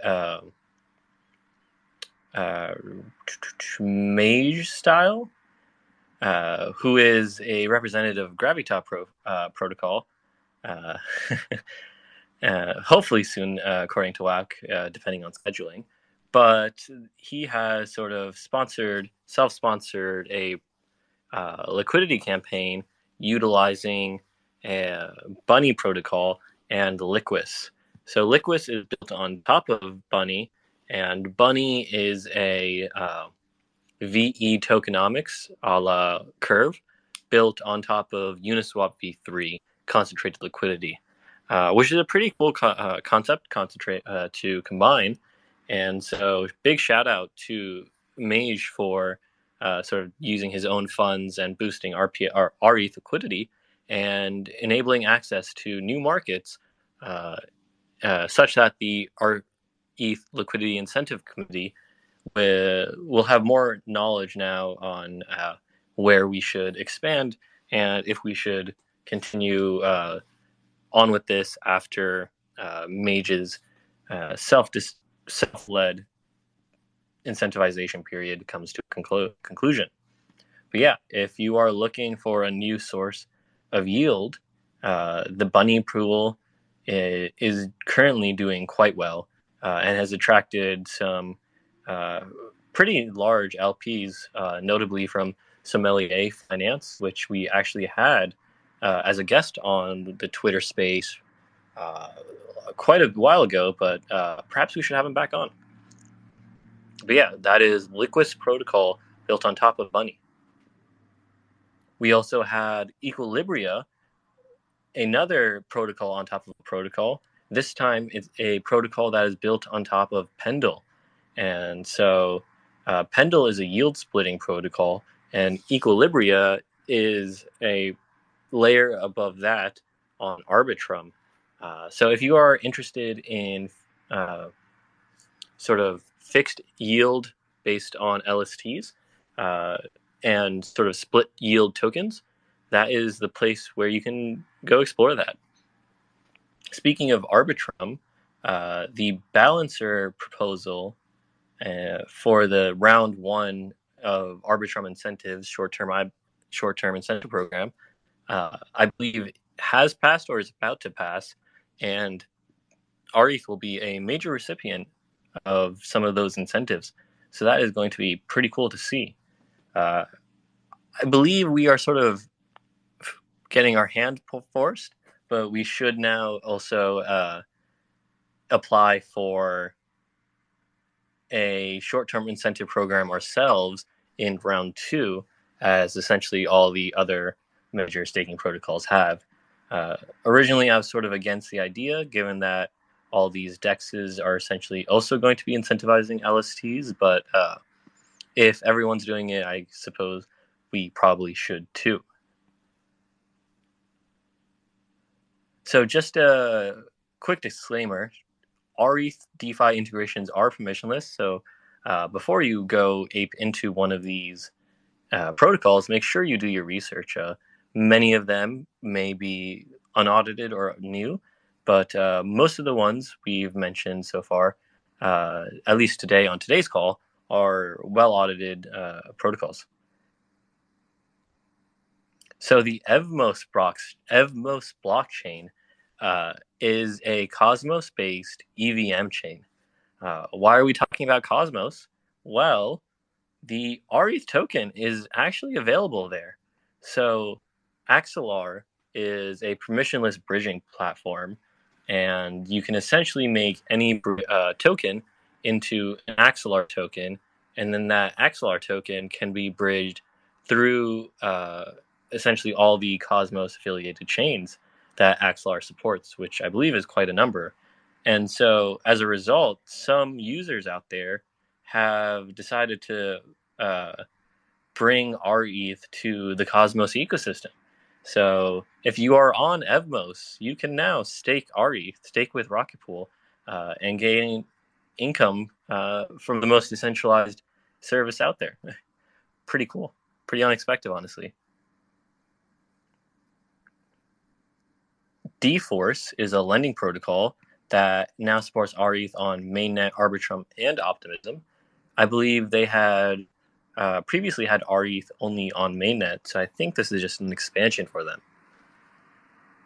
Speaker 1: Mage Style, who is a representative of Graviton protocol. Hopefully soon, according to WAC, depending on scheduling. But he has sort of self-sponsored a liquidity campaign utilizing Bunny protocol and Liquis. So Liquis is built on top of Bunny, and Bunny is a VE tokenomics a la Curve built on top of Uniswap v3 concentrated liquidity, which is a pretty cool concept to combine. And so big shout out to Mage for sort of using his own funds and boosting rETH liquidity and enabling access to new markets such that the rETH Liquidity Incentive Committee will have more knowledge now on where we should expand and if we should continue on with this after Mage's self-led incentivization period comes to a conclusion. But yeah, if you are looking for a new source of yield, the Bunny pool is currently doing quite well and has attracted some pretty large LPs, notably from Sommelier Finance, which we actually had as a guest on the Twitter space quite a while ago, but perhaps we should have him back on. But yeah, that is Liquis protocol built on top of Bunny. We also had Equilibria, another protocol on top of a protocol. This time it's a protocol that is built on top of Pendle. And so Pendle is a yield splitting protocol, and Equilibria is a layer above that on Arbitrum. So if you are interested in sort of fixed yield based on LSTs and sort of split yield tokens, that is the place where you can go explore that. Speaking of Arbitrum, the balancer proposal for the round 1 of Arbitrum incentives short-term incentive program, I believe has passed or is about to pass, and rETH will be a major recipient of some of those incentives. So that is going to be pretty cool to see. I believe we are sort of getting our hand forced, but we should now also apply for a short-term incentive program ourselves in round 2, as essentially all the other major staking protocols have. Originally, I was sort of against the idea, given that all these DEXs are essentially also going to be incentivizing LSTs, but if everyone's doing it, I suppose we probably should too. So just a quick disclaimer, rETH DeFi integrations are permissionless, so before you go ape into one of these protocols, make sure you do your research. Many of them may be unaudited or new, but most of the ones we've mentioned so far, at least today on today's call, are well-audited protocols. So the Evmos blockchain is a Cosmos-based EVM chain. Why are we talking about Cosmos? Well, the rETH token is actually available there. So Axelar is a permissionless bridging platform, and you can essentially make any token into an Axelar token, and then that Axelar token can be bridged through essentially all the Cosmos affiliated chains. that Axelar supports, which I believe is quite a number. And so as a result, some users out there have decided to bring rETH to the Cosmos ecosystem. So if you are on Evmos, you can now stake rETH, stake with Rocket Pool, and gain income from the most decentralized service out there. Pretty cool. Pretty unexpected, honestly. dForce is a lending protocol that now supports rETH on mainnet, Arbitrum, and Optimism. I believe they had previously had rETH only on mainnet, so I think this is just an expansion for them.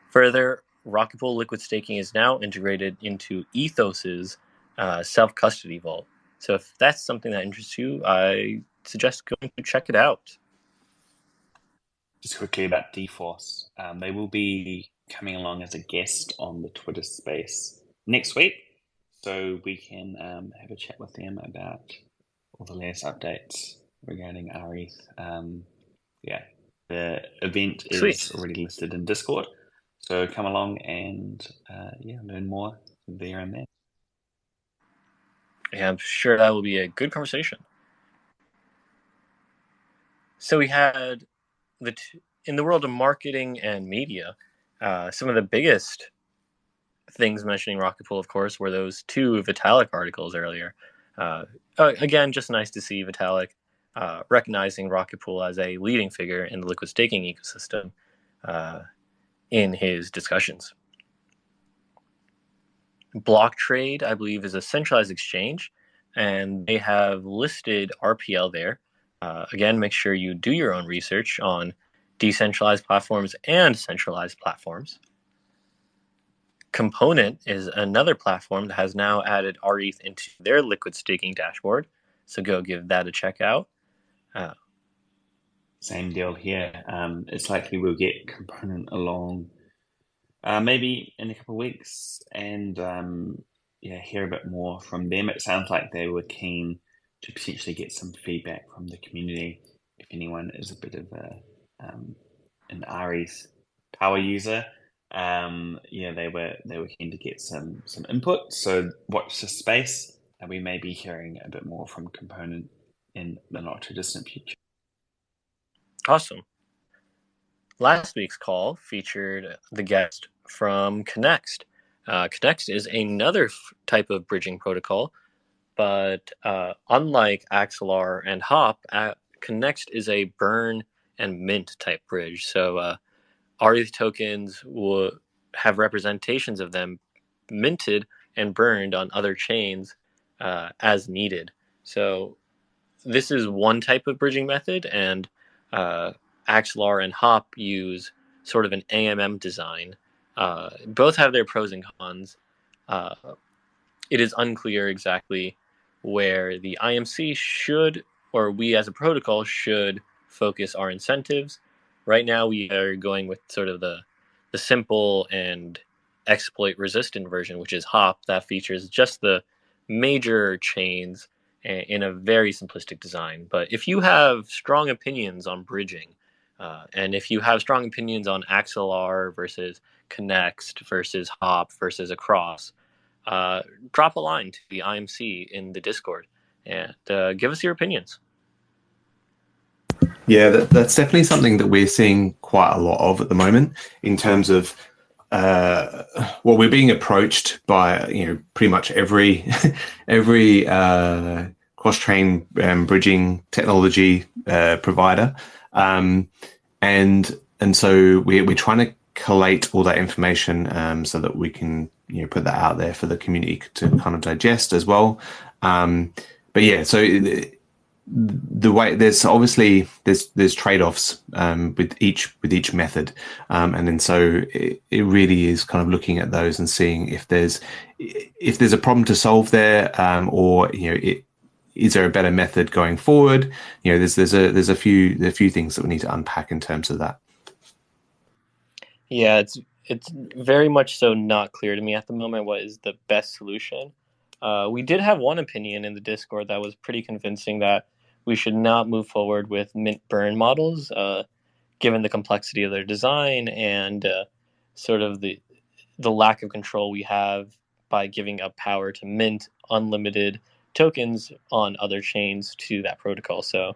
Speaker 1: Further, Rocket Pool liquid staking is now integrated into Ethos's self-custody vault. So if that's something that interests you, I suggest going to check it out.
Speaker 4: Just quickly about dForce. They will be coming along as a guest on the Twitter space next week, so we can have a chat with them about all the latest updates regarding rETH. Yeah, the event is already listed in Discord, so come along and learn more there and there.
Speaker 1: Yeah, I'm sure that will be a good conversation. So we had in the world of marketing and media, some of the biggest things mentioning Rocket Pool, of course, were those 2 Vitalik articles earlier. Again, just nice to see Vitalik recognizing Rocket Pool as a leading figure in the liquid staking ecosystem in his discussions. Block Trade, I believe, is a centralized exchange, and they have listed RPL there. Again, make sure you do your own research on decentralized platforms and centralized platforms. Component is another platform that has now added rETH into their liquid staking dashboard, so go give that a check out.
Speaker 4: Same deal here. It's likely we'll get Component along maybe in a couple of weeks and hear a bit more from them. It sounds like they were keen to potentially get some feedback from the community. If anyone is a bit of an rETH power user, they were keen to get some input. So watch the space, and we may be hearing a bit more from Component in the not too distant future.
Speaker 1: Awesome. Last week's call featured the guest from Connext. Connext is another type of bridging protocol, but unlike Axelar and Hop, Connext is a burn and mint type bridge. So rETH tokens will have representations of them minted and burned on other chains as needed. So this is one type of bridging method, and Axelar and Hop use sort of an AMM design. Both have their pros and cons. It is unclear exactly where the IMC should, or we as a protocol should, focus our incentives. Right now we are going with sort of the simple and exploit resistant version, which is Hop, that features just the major chains in a very simplistic design. But if you have strong opinions on bridging, and if you have strong opinions on Axelar versus Connext versus Hop versus Across, drop a line to the IMC in the Discord and give us your opinions.
Speaker 2: Yeah, that's definitely something that we're seeing quite a lot of at the moment in terms of we're being approached by pretty much every cross-chain bridging technology provider, and so we're trying to collate all that information so that we can put that out there for the community to kind of digest as well. But yeah, so the way there's obviously there's trade-offs with each method, and then so it really is kind of looking at those and seeing if there's a problem to solve there, or is there a better method going forward. There's a few things that we need to unpack in terms of that.
Speaker 1: Yeah, it's very much so not clear to me at the moment what is the best solution. We did have one opinion in the Discord that was pretty convincing, that we should not move forward with mint burn models, given the complexity of their design and sort of the lack of control we have by giving up power to mint unlimited tokens on other chains to that protocol. So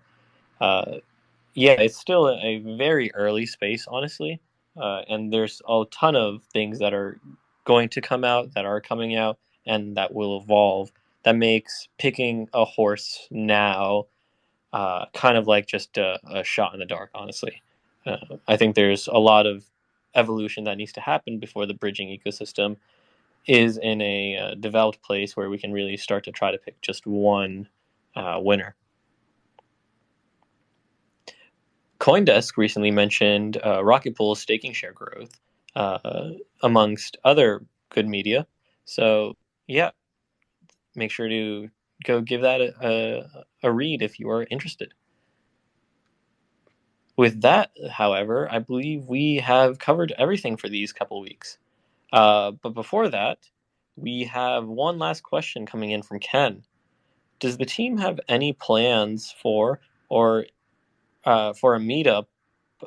Speaker 1: yeah, it's still a very early space, honestly, and there's a ton of things that are going to come out, that are coming out, and that will evolve. That makes picking a horse now kind of like just a shot in the dark, honestly. I think there's a lot of evolution that needs to happen before the bridging ecosystem is in a developed place where we can really start to try to pick just one winner. CoinDesk recently mentioned Rocket Pool's staking share growth, amongst other good media. So yeah, make sure to go give that a read if you are interested. With that, however, I believe we have covered everything for these couple weeks. But before that, we have one last question coming in from Ken. Does the team have any plans for a meetup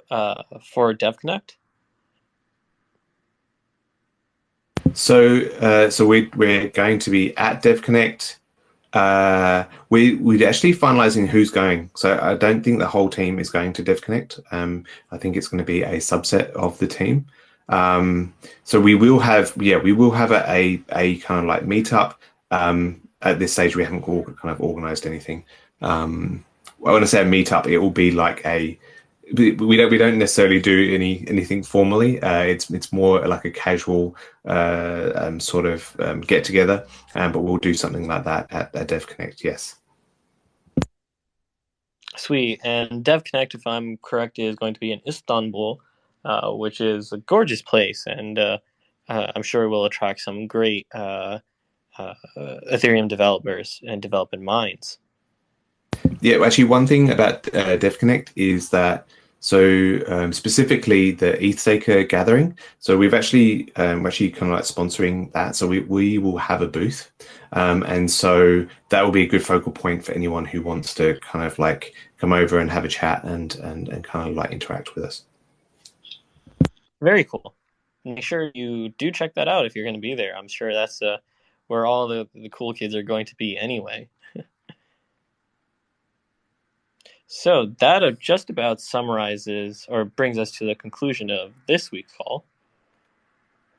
Speaker 1: for DevConnect?
Speaker 2: So we're going to be at DevConnect. We're actually finalizing who's going. So I don't think the whole team is going to DevConnect. I think it's going to be a subset of the team. So we will have a kind of like meetup. At this stage, we haven't kind of organized anything. When I say a meetup, it will be like we don't necessarily do anything formally. It's more like a casual sort of get together, but we'll do something like that at DevConnect. Yes.
Speaker 1: Sweet. And DevConnect, if I'm correct, is going to be in Istanbul, which is a gorgeous place, and I'm sure it will attract some great Ethereum developers and development minds.
Speaker 2: Yeah, actually, one thing about DevConnect is that specifically the ETH Staker gathering. So we're actually kind of like sponsoring that. So we will have a booth, and so that will be a good focal point for anyone who wants to kind of like come over and have a chat and kind of like interact with us.
Speaker 1: Very cool. Make sure you do check that out if you're going to be there. I'm sure that's where all the cool kids are going to be anyway. So that just about summarizes or brings us to the conclusion of this week's call.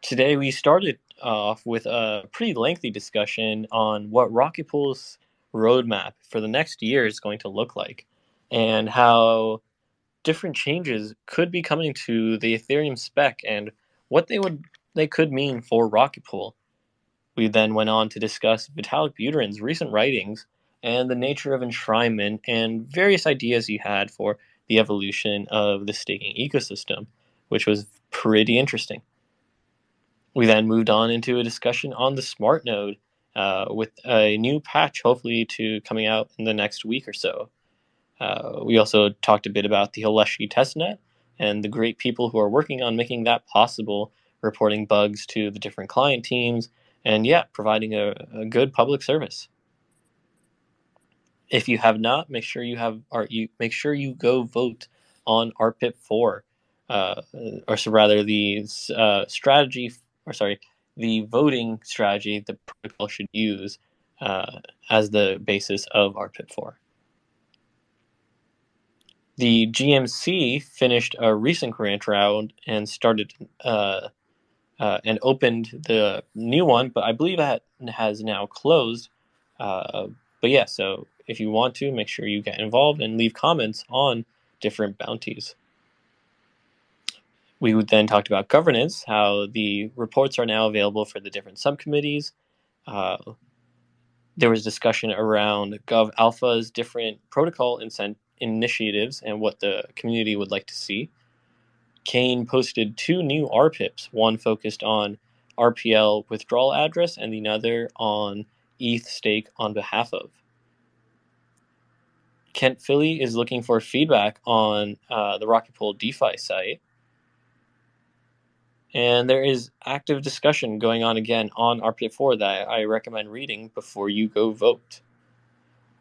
Speaker 1: Today we started off with a pretty lengthy discussion on what Rocket Pool's roadmap for the next year is going to look like, and how different changes could be coming to the Ethereum spec and what they could mean for Rocket Pool. We then went on to discuss Vitalik Buterin's recent writings and the nature of enshrinement and various ideas he had for the evolution of the staking ecosystem, which was pretty interesting. We then moved on into a discussion on the smart node with a new patch hopefully to coming out in the next week or so. We also talked a bit about the Haleshi testnet and the great people who are working on making that possible, reporting bugs to the different client teams, and yeah, providing a good public service. If you have not, make sure you go vote on RPIP 4, or so rather the the voting strategy the protocol should use as the basis of RPIP 4. The GMC finished a recent grant round and started and opened the new one, but I believe that has now closed. But yeah, so if you want to, make sure you get involved and leave comments on different bounties. We then talked about governance, how the reports are now available for the different subcommittees. There was discussion around Gov Alpha's different protocol initiatives and what the community would like to see. Kane posted 2 new RPIPs, one focused on RPL withdrawal address and the other on ETH stake on behalf of. Kent Philly is looking for feedback on the Rocket Pool DeFi site. And there is active discussion going on again on RPIP 4 that I recommend reading before you go vote.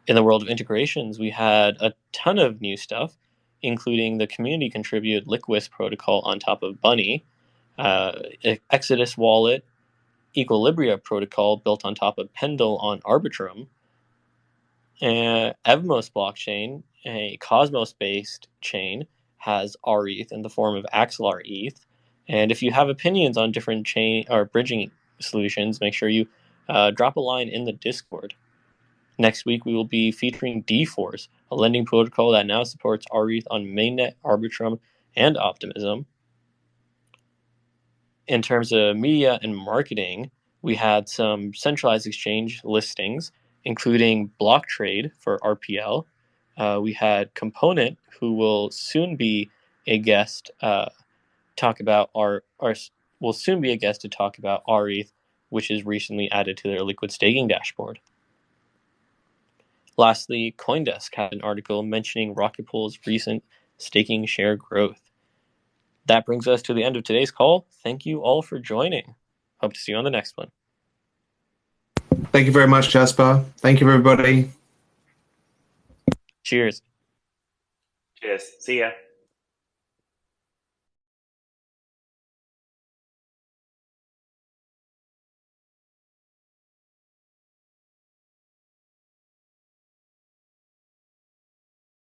Speaker 1: In the world of integrations, we had a ton of new stuff, including the community-contributed Liquid protocol on top of Bunny, Exodus wallet, Equilibria protocol built on top of Pendle on Arbitrum, Evmos blockchain, a Cosmos-based chain, has rETH in the form of Axelar ETH. And if you have opinions on different chain or bridging solutions, make sure you drop a line in the Discord. Next week, we will be featuring dForce, a lending protocol that now supports rETH on Mainnet, Arbitrum, and Optimism. In terms of media and marketing, we had some centralized exchange listings, including Block Trade for RPL. We had Component, who will soon be a guest will soon be a guest to talk about rETH, which is recently added to their liquid staking dashboard. Lastly, CoinDesk had an article mentioning Rocket Pool's recent staking share growth. That brings us to the end of today's call. Thank you all for joining. Hope to see you on the next one.
Speaker 2: Thank you very much, Jasper. Thank you, everybody.
Speaker 1: Cheers.
Speaker 4: Cheers. See ya.